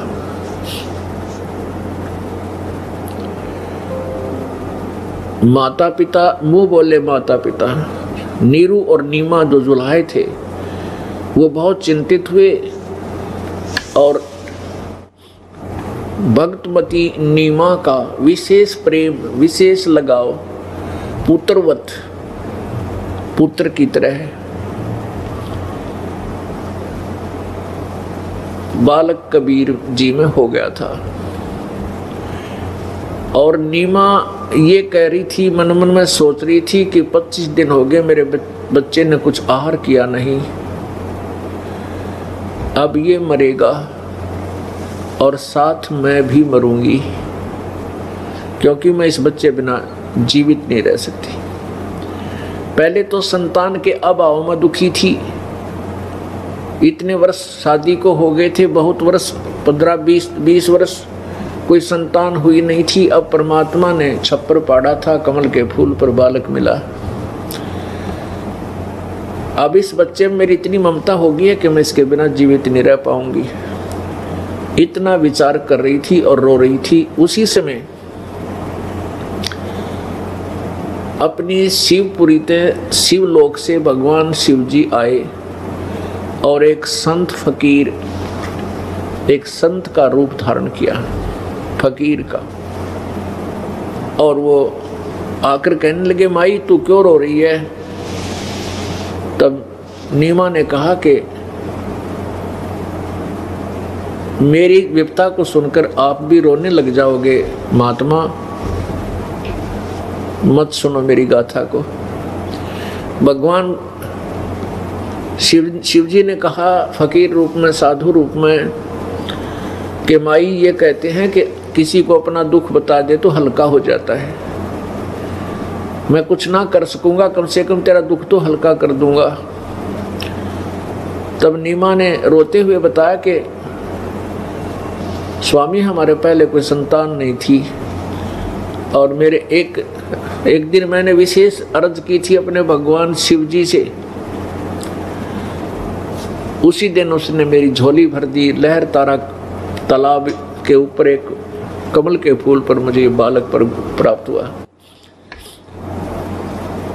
माता पिता, मुंह बोले माता पिता, नीरू और नीमा जो जुलाहे थे, वो बहुत चिंतित हुए और भक्तमती नीमा का विशेष प्रेम, विशेष लगाव पुत्रवत, पुत्र की तरह बालक कबीर जी में हो गया था। और नीमा ये कह रही थी, मन मन में सोच रही थी कि 25 दिन हो गए मेरे बच्चे ने कुछ आहार किया नहीं, अब ये मरेगा और साथ मैं भी मरूंगी, क्योंकि मैं इस बच्चे बिना जीवित नहीं रह सकती। पहले तो संतान के अभाव में दुखी थी। इतने वर्ष शादी को हो गए थे, बहुत वर्ष, 15-20 वर्ष कोई संतान हुई नहीं थी। अब परमात्मा ने छप्पर पाड़ा था, कमल के फूल पर बालक मिला। अब इस बच्चे में मेरी इतनी ममता होगी है कि मैं इसके बिना जीवित नहीं रह पाऊंगी। इतना विचार कर रही थी और रो रही थी। उसी समय अपनी शिवपुरी से, शिवलोक से भगवान शिव जी आए और एक संत फकीर, एक संत का रूप धारण किया, फकीर का। और वो आकर कहने लगे, माई तू क्यों रो रही है? तब नीमा ने कहा कि मेरी विपदा को सुनकर आप भी रोने लग जाओगे महात्मा, मत सुनो मेरी गाथा को। भगवान शिव जी ने कहा फकीर रूप में, साधु रूप में, कि माई ये कहते हैं कि किसी को अपना दुख बता दे तो हल्का हो जाता है। मैं कुछ ना कर सकूंगा, कम से कम तेरा दुख तो हल्का कर दूंगा। तब नीमा ने रोते हुए बताया कि स्वामी हमारे पहले कोई संतान नहीं थी, और मेरे एक दिन मैंने विशेष अर्ज की थी अपने भगवान शिव जी से। उसी दिन उसने मेरी झोली भर दी। लहर तारा तालाब के ऊपर एक कमल के फूल पर मुझे ये बालक पर प्राप्त हुआ।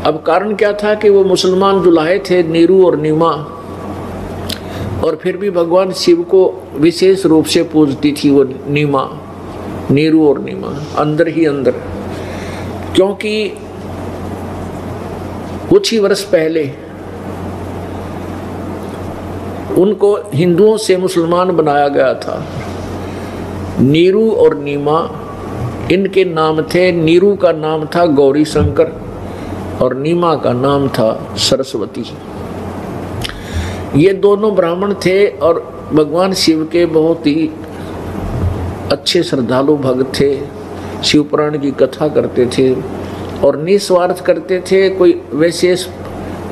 अब कारण क्या था कि वो मुसलमान दुल्हे थे, नीरू और नीमा, और फिर भी भगवान शिव को विशेष रूप से पूजती थी वो नीमा, नीरू और नीमा, अंदर ही अंदर। क्योंकि कुछ ही वर्ष पहले उनको हिंदुओं से मुसलमान बनाया गया था। नीरू और नीमा इनके नाम थे। नीरू का नाम था गौरी शंकर और नीमा का नाम था सरस्वती। ये दोनों ब्राह्मण थे और भगवान शिव के बहुत ही अच्छे श्रद्धालु भक्त थे। शिव पुराण की कथा करते थे और निस्वार्थ करते थे, कोई विशेष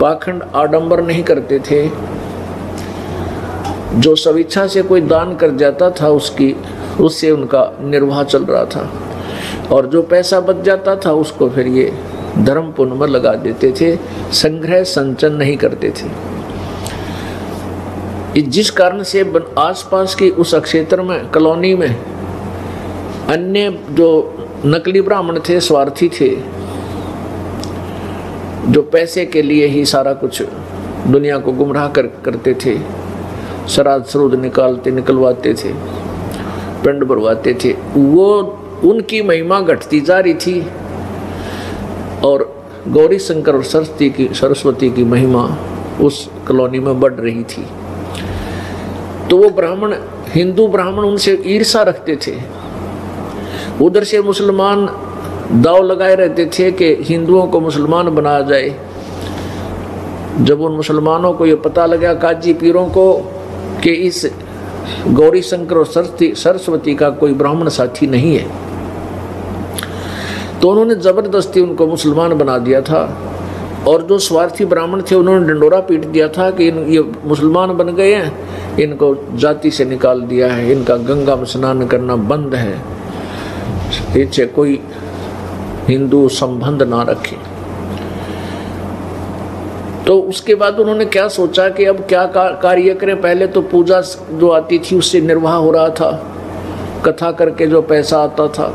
पाखंड आडंबर नहीं करते थे। जो स्वेच्छा से कोई दान कर जाता था उससे उनका निर्वाह चल रहा था, और जो पैसा बच जाता था उसको फिर ये धर्म पुण्य में लगा देते थे, संग्रह संचन नहीं करते थे। जिस कारण से आसपास की उस क्षेत्र में, कॉलोनी में अन्य जो नकली ब्राह्मण थे, स्वार्थी थे, जो पैसे के लिए ही सारा कुछ दुनिया को गुमराह करते थे, श्राद्ध श्रुद्ध निकलवाते थे, पिंड भरवाते थे, वो उनकी महिमा घटती जा रही थी और गौरी शंकर और सरस्वती की महिमा उस कॉलोनी में बढ़ रही थी। तो वो ब्राह्मण, हिंदू ब्राह्मण उनसे ईर्षा रखते थे। उधर से मुसलमान दाव लगाए रहते थे कि हिंदुओं को मुसलमान बनाया जाए। जब उन मुसलमानों को ये पता लगा, काजी पीरों को, कि इस गौरी शंकर और सरस्वती का कोई ब्राह्मण साथी नहीं है, तो उन्होंने जबरदस्ती उनको मुसलमान बना दिया था। और जो स्वार्थी ब्राह्मण थे उन्होंने डंडोरा पीट दिया था कि ये मुसलमान बन गए हैं, इनको जाति से निकाल दिया है, इनका गंगा में स्नान करना बंद है, इनसे कोई हिंदू संबंध ना रखे। तो उसके बाद उन्होंने क्या सोचा कि अब क्या कार्य करें। पहले तो पूजा जो आती थी उससे निर्वाह हो रहा था, कथा करके जो पैसा आता था।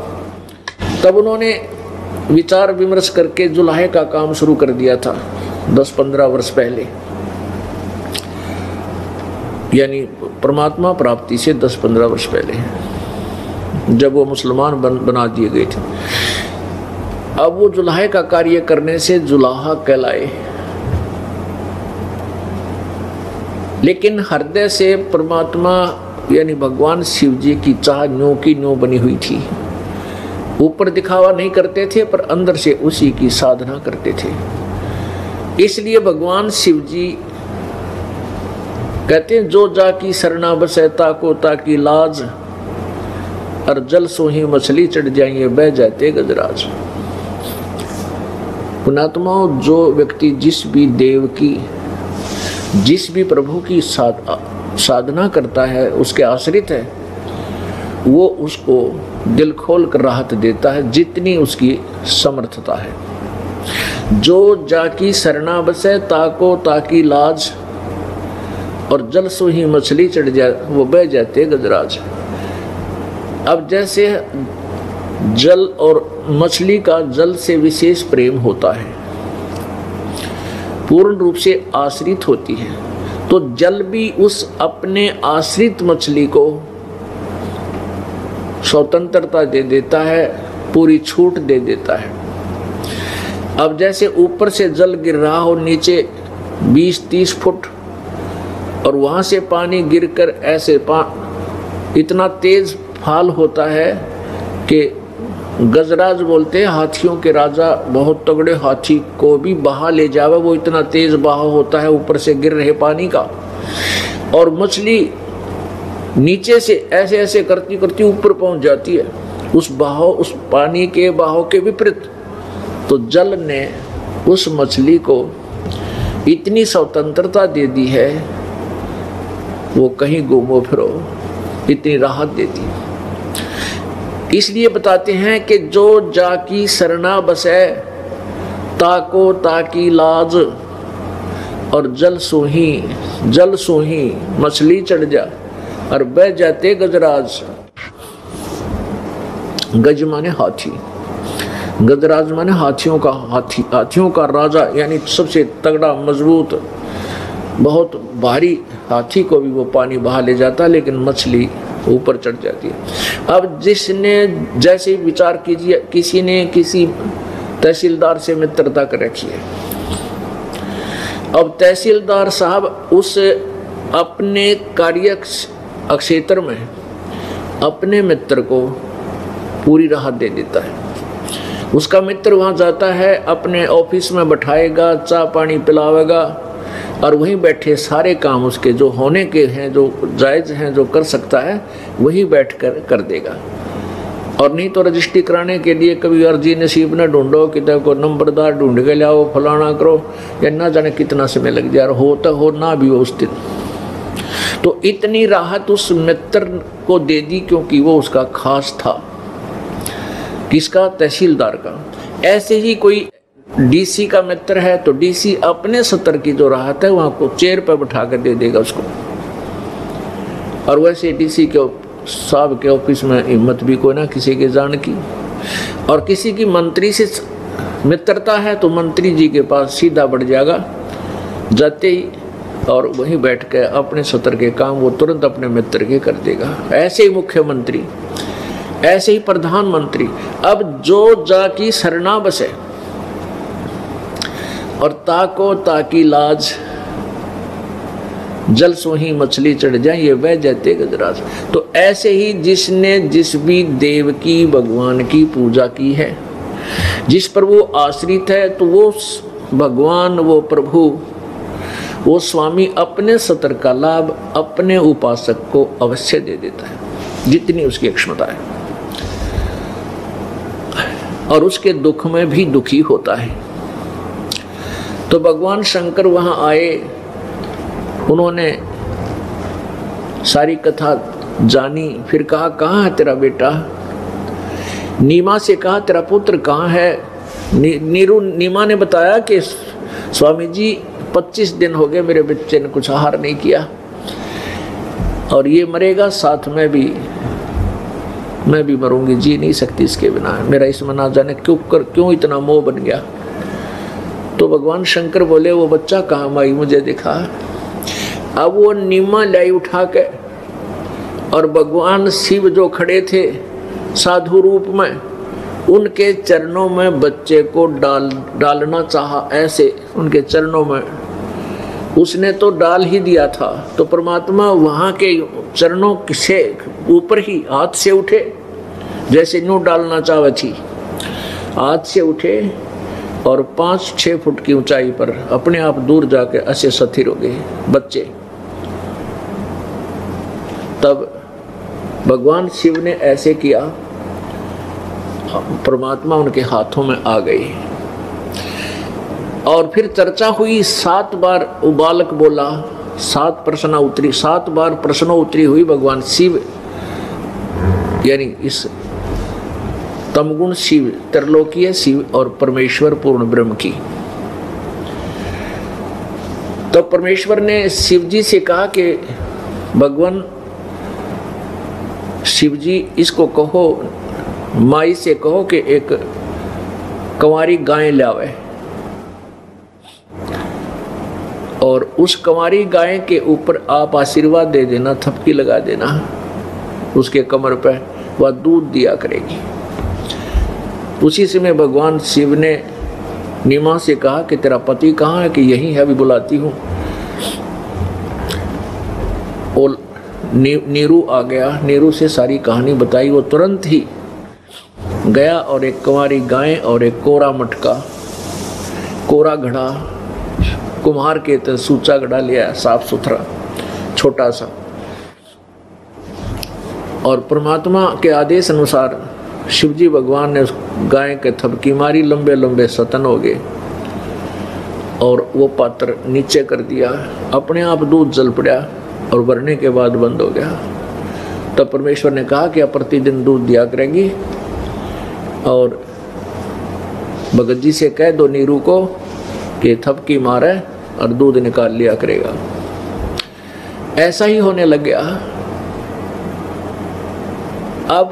तब उन्होंने विचार विमर्श करके जुलाहे का काम शुरू कर दिया था 10-15 वर्ष पहले, यानी परमात्मा प्राप्ति से 10-15 वर्ष पहले, जब वो मुसलमान बना दिए गए थे। अब वो जुलाहे का कार्य करने से जुलाहा कहलाए, लेकिन हृदय से परमात्मा यानी भगवान शिव जी की चाह न्यों की न्यों बनी हुई थी। ऊपर दिखावा नहीं करते थे पर अंदर से उसी की साधना करते थे। इसलिए भगवान शिव जी कहते हैं, जो जाकी शरणा बसे ताको ताकी लाज, और जल सोही मछली चढ़ जाइए बह जाते गजराज। पुणात्माओं, जो व्यक्ति जिस भी देव की, जिस भी प्रभु की साधना करता है, उसके आश्रित है, वो उसको दिल खोल कर राहत देता है जितनी उसकी समर्थता है। जो जाकी शरणा बसे ताको ताकी लाज, और जल सोही मछली चढ़ जाए वो बह जाते गजराज। अब जैसे जल और मछली का जल से विशेष प्रेम होता है, पूर्ण रूप से आश्रित होती है, तो जल भी उस अपने आश्रित मछली को स्वतंत्रता दे देता है, पूरी छूट दे देता है। अब जैसे ऊपर से जल गिर रहा हो नीचे 20-30 फुट, और वहां से पानी गिरकर ऐसे इतना तेज फाल होता है कि गजराज बोलते हैं हाथियों के राजा, बहुत तगड़े हाथी को भी बहा ले जावे, वो इतना तेज बहाव होता है ऊपर से गिर रहे पानी का। और मछली नीचे से ऐसे ऐसे करती करती ऊपर पहुंच जाती है उस बहाव, उस पानी के बहाव के विपरीत। तो जल ने उस मछली को इतनी स्वतंत्रता दे दी है, वो कहीं घूमो फिरो, इतनी राहत देती है। इसलिए बताते हैं कि जो जाकी सरना बसे, ताको ताकी लाज, और जल सोही मछली चढ़ जा, और बह जाते गजराज। गज माने हाथी, गजराज माने हाथियों का राजा, यानी सबसे तगड़ा मजबूत बहुत भारी हाथी को भी वो पानी बहा ले जाता, लेकिन मछली ऊपर चढ़ जाती है। अब जिसने जैसे ही विचार कीजिए, किसी ने किसी तहसीलदार से मित्रता कर रखी है। अब तहसीलदार साहब उस अपने कार्य क्षेत्र में अपने मित्र को पूरी राहत दे देता है। उसका मित्र वहां जाता है, अपने ऑफिस में बैठाएगा, चाय पानी पिलावेगा, और वहीं बैठे सारे काम उसके जो होने के हैं, जो जायज़ हैं, जो कर सकता है, वहीं बैठकर कर देगा। और नहीं तो रजिस्ट्री कराने के लिए कभी अर्जी नसीब न ढूंढो, कितना को नंबरदार ढूंढ के लाओ, फलाना करो, या ना जाने कितना समय लग जाए, होता हो ना भी हो उस दिन। तो इतनी राहत उस मित्र को दे दी क्योंकि वो उसका खास था। किसका? तहसीलदार का। ऐसे ही कोई डीसी का मित्र है तो डीसी अपने सत्र की जो राहत है वहां को चेयर पर बैठा कर दे देगा उसको। और वैसे डीसी के साहब के ऑफिस में हिम्मत भी कोई ना किसी के जान की। और किसी की मंत्री से मित्रता है तो मंत्री जी के पास सीधा बढ़ जाएगा जाते ही, और वहीं बैठ के अपने सत्र के काम वो तुरंत अपने मित्र के कर देगा। ऐसे ही मुख्यमंत्री, ऐसे ही प्रधानमंत्री। अब जो जाकी सरना बसे, और ताको ताकी लाज, जल सोही मछली चढ़ जाए, ये वह जाते गजराज। तो ऐसे ही जिसने जिस भी देव की, भगवान की पूजा की है, जिस पर वो आश्रित है, तो वो भगवान, वो प्रभु, वो स्वामी अपने सत्र का लाभ अपने उपासक को अवश्य दे देता है, जितनी उसकी क्षमता है। और उसके दुख में भी दुखी होता है। तो भगवान शंकर वहां आए, उन्होंने सारी कथा जानी, फिर कहा कहाँ है तेरा बेटा? नीमा से कहा तेरा पुत्र कहाँ है? नीमा ने बताया कि स्वामी जी 25 दिन हो गए मेरे बच्चे ने कुछ आहार नहीं किया, और ये मरेगा साथ में भी, मैं भी मरूंगी, जी नहीं सकती इसके बिना, मेरा इसमें ना जाने क्यों इतना मोह बन गया। तो भगवान शंकर बोले वो बच्चा कहाँ माई मुझे दिखा। अब वो नीमा लाई उठा के, और भगवान शिव जो खड़े थे साधु रूप में, उनके चरणों में बच्चे को डालना चाहा, ऐसे उनके चरणों में उसने तो डाल ही दिया था। तो परमात्मा वहां के चरणों से ऊपर ही हाथ से उठे, जैसे न्यू डालना चाहे थी, हाथ से उठे और 5-6 फुट की ऊंचाई पर अपने आप दूर जाके ऐसे स्थिर हो गए बच्चे। तब भगवान शिव ने ऐसे किया, परमात्मा उनके हाथों में आ गई। और फिर चर्चा हुई, 7 बार वो बालक बोला, 7 प्रश्न उतरी, 7 बार प्रश्न उतरी हुई भगवान शिव, यानी इस तमगुण शिव, त्रिलोकीय शिव और परमेश्वर पूर्ण ब्रह्म की। तो परमेश्वर ने शिव जी से कहा कि भगवान शिव जी इसको कहो, माई से कहो कि एक कंवारी गाय लावे, और उस कंवारी गाय के ऊपर आप आशीर्वाद दे देना, थपकी लगा देना उसके कमर पे, वह दूध दिया करेगी। उसी समय भगवान शिव ने नीमा से कहा कि तेरा पति कहाँ है, कि यही है, अभी बुलाती हूँ। और नीरू आ गया, नीरू से सारी कहानी बताई। वो तुरंत ही गया और एक कुंवारी गाय और एक कोरा मटका, कोरा घड़ा, कुम्हार के तरह सूचा घड़ा लिया, साफ सुथरा छोटा सा। और परमात्मा के आदेश अनुसार शिवजी भगवान ने उस गाय के थपकी मारी, लंबे लंबे सतन हो गए और वो पात्र नीचे कर दिया। अपने आप दूध जल पड़ा और भरने के बाद बंद हो गया। तब परमेश्वर ने कहा कि अब प्रतिदिन दूध दिया करेंगी और भगत जी से कह दो नीरू को कि थपकी मारे और दूध निकाल लिया करेगा। ऐसा ही होने लग गया। अब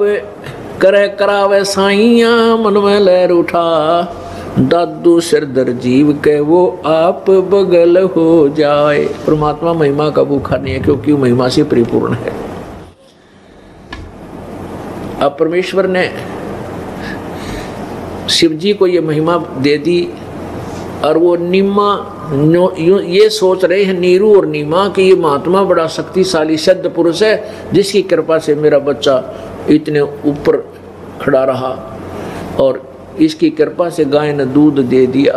करे करावे साइया मन में लहर उठा, दादू सिरदर जीव के वो आप बगल हो जाए। परमात्मा महिमा का भूखा नहीं है, क्योंकि वो महिमा से परिपूर्ण है। अब परमेश्वर ने शिव जी को ये महिमा दे दी और वो नीमा ये सोच रहे हैं नीरू और नीमा कि ये महात्मा बड़ा शक्तिशाली सिद्ध पुरुष है, जिसकी कृपा से मेरा बच्चा इतने ऊपर खड़ा रहा और इसकी कृपा से गाय ने दूध दे दिया।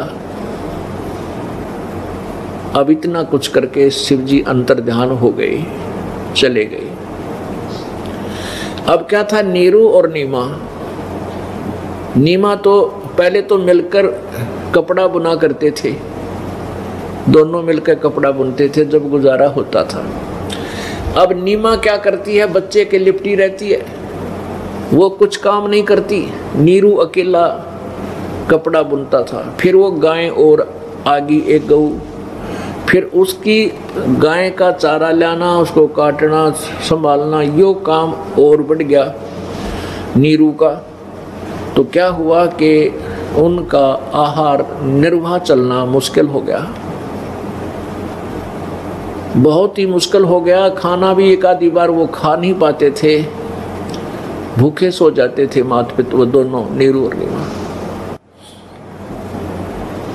अब इतना कुछ करके शिवजी अंतर ध्यान हो गए, चले गए। अब क्या था, नीरू और नीमा। नीमा तो पहले तो मिलकर कपड़ा बुना करते थे, दोनों मिलकर कपड़ा बुनते थे जब गुजारा होता था। अब नीमा क्या करती है, बच्चे के लिपटी रहती है, वो कुछ काम नहीं करती। नीरू अकेला कपड़ा बुनता था। फिर वो गाय और आगी एक गऊ, फिर उसकी गाय का चारा लाना, उसको काटना, संभालना, यो काम और बढ़ गया नीरू का। तो क्या हुआ कि उनका आहार निर्वाह चलना मुश्किल हो गया, बहुत ही मुश्किल हो गया। खाना भी एक आधी बार वो खा नहीं पाते थे, भूखे सो जाते थे माता पिता, वो दोनों नीरू और नीमा।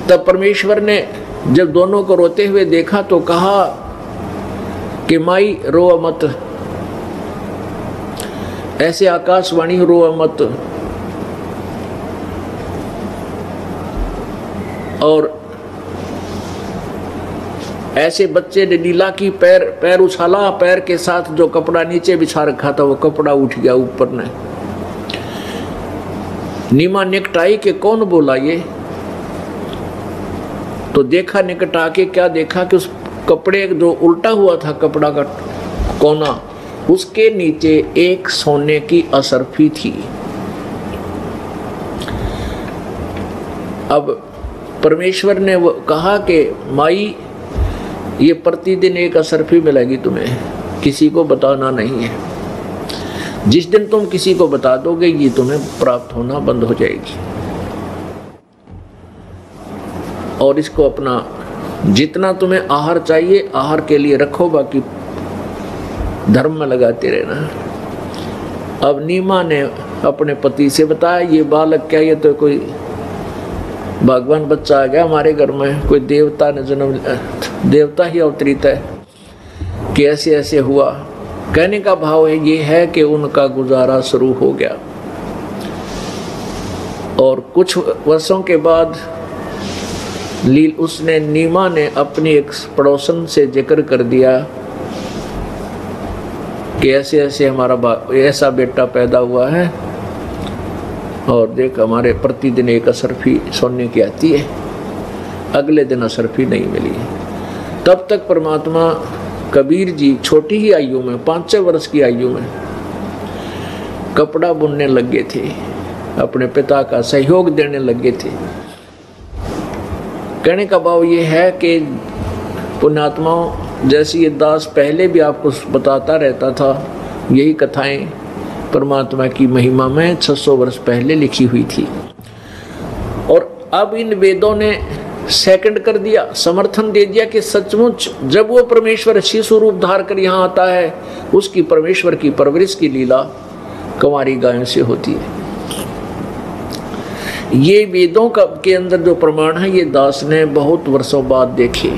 तब परमेश्वर ने जब दोनों को रोते हुए देखा तो कहा कि माई रो मत, ऐसे आकाशवाणी रो मत। और ऐसे बच्चे ने लीला की, पैर उछाला, पैर के साथ जो कपड़ा नीचे बिछा रखा था वो कपड़ा उठ गया ऊपर ने। नीमा निकटाई के कौन बोला ये, तो देखा निकट आके, क्या देखा कि उस कपड़े जो उल्टा हुआ था कपड़ा का कोना, उसके नीचे एक सोने की असरफी थी। अब परमेश्वर ने वो कहा कि माई ये प्रतिदिन एक असरफी मिलेगी तुम्हें, किसी को बताना नहीं है। जिस दिन तुम किसी को बता दोगे ये तुम्हें प्राप्त होना बंद हो जाएगी। और इसको अपना जितना तुम्हें आहार चाहिए आहार के लिए रखो, बाकी धर्म में लगाते रहना। अब नीमा ने अपने पति से बताया, ये बालक क्या, ये तो कोई भगवान बच्चा आ गया हमारे घर में, कोई देवता ने जन्म, देवता ही अवतरित है कि ऐसे ऐसे हुआ। कहने का भाव है ये है कि उनका गुजारा शुरू हो गया। और कुछ वर्षों के बाद उसने नीमा ने अपनी एक पड़ोसन से जिक्र कर दिया कि ऐसे ऐसे हमारा ऐसा बेटा पैदा हुआ है और देख हमारे प्रतिदिन एक असरफी सोने की आती है। अगले दिन असरफी नहीं मिली। तब तक परमात्मा कबीर जी छोटी ही आयु में, 5-6 वर्ष की आयु में कपड़ा बुनने लगे थे, अपने पिता का सहयोग देने लगे थे। कहने का भाव ये है कि पुण्यात्माओं, जैसे ये दास पहले भी आपको बताता रहता था, यही कथाएं परमात्मा की महिमा में 600 वर्ष पहले लिखी हुई थी। और अब इन वेदों ने सेकंड कर दिया, समर्थन दे दिया कि सचमुच जब वो परमेश्वर शिशु रूप धार कर यहाँ आता है, उसकी परमेश्वर की परवरिश की लीला कुंवारी गायों से होती है। ये वेदों का के अंदर जो प्रमाण है ये दास ने बहुत वर्षों बाद देखे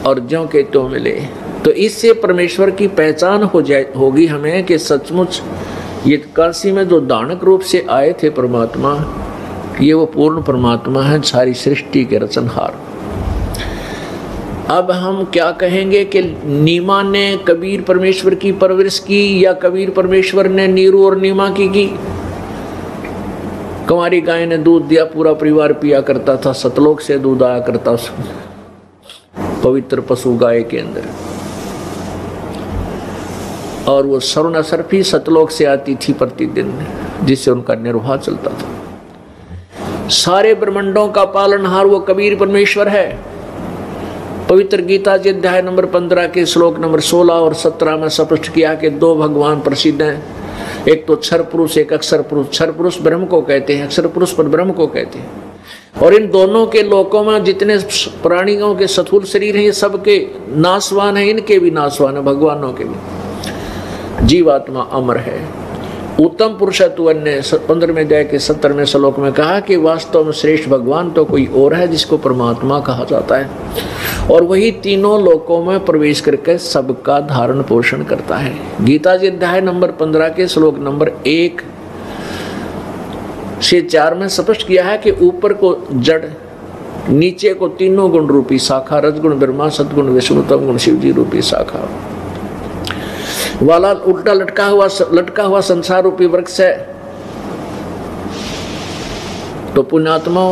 और ज्यों के त्यों मिले। तो इससे परमेश्वर की पहचान होगी हमें कि सचमुच ये काशी में जो दानक रूप से आए थे परमात्मा, ये वो पूर्ण परमात्मा है, सारी सृष्टि के रचनहार। अब हम क्या कहेंगे कि नीमा ने कबीर परमेश्वर की परवरिश की या कबीर परमेश्वर ने नीरू और नीमा की? कुंवारी गाय ने दूध दिया, पूरा परिवार पिया करता था, सतलोक से दूध आया करता उस पवित्र पशु गाय के अंदर, और वो स्वर्ण सर्फी सतलोक से आती थी प्रतिदिन, जिससे उनका निर्वाह चलता था। सारे ब्रह्मांडों का पालनहार वो कबीर परमेश्वर है। पवित्र गीता जी अध्याय नंबर 15 के श्लोक नंबर 16 और 17 में स्पष्ट किया कि दो भगवान प्रसिद्ध हैं, एक तो क्षर पुरुष, एक अक्षर पुरुष। क्षर पुरुष ब्रह्म को कहते हैं, अक्षर पुरुष पर ब्रह्म को कहते हैं। और इन दोनों के लोकों में जितने प्राणियों के स्थूल शरीर हैं, ये सबके नाशवान हैं, इनके भी नाशवान है, भगवानों के भी। जीवात्मा अमर है। उत्तम पुरुषत्व ने 15वें अध्याय के 17वें श्लोक में कहा कि वास्तव में श्रेष्ठ भगवान तो कोई और है जिसको परमात्मा कहा जाता है, और वही तीनों लोकों में प्रवेश करके सबका धारण पोषण करता है। गीता जी अध्याय नंबर 15 के श्लोक नंबर 1 से 4 में स्पष्ट किया है कि ऊपर को जड़, नीचे को तीनों गुण रूपी शाखा, रजगुण ब्रह्मा, सदगुण विष्णु, तम गुण शिव जी रूपी शाखा वाला उल्टा लटका हुआ संसार रूपी वृक्ष है। तो पुण्यात्मा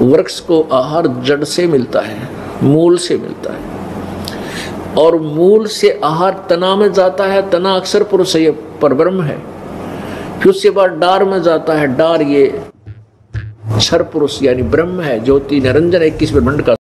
वृक्ष को आहार जड़ से मिलता है, मूल से मिलता है, और मूल से आहार तना में जाता है। तना अक्षर पुरुष ये परब्रह्म है। फिर उसके बाद डार में जाता है, डार ये क्षर पुरुष यानी ब्रह्म है, ज्योति निरंजन 21 ब्रह्मांड का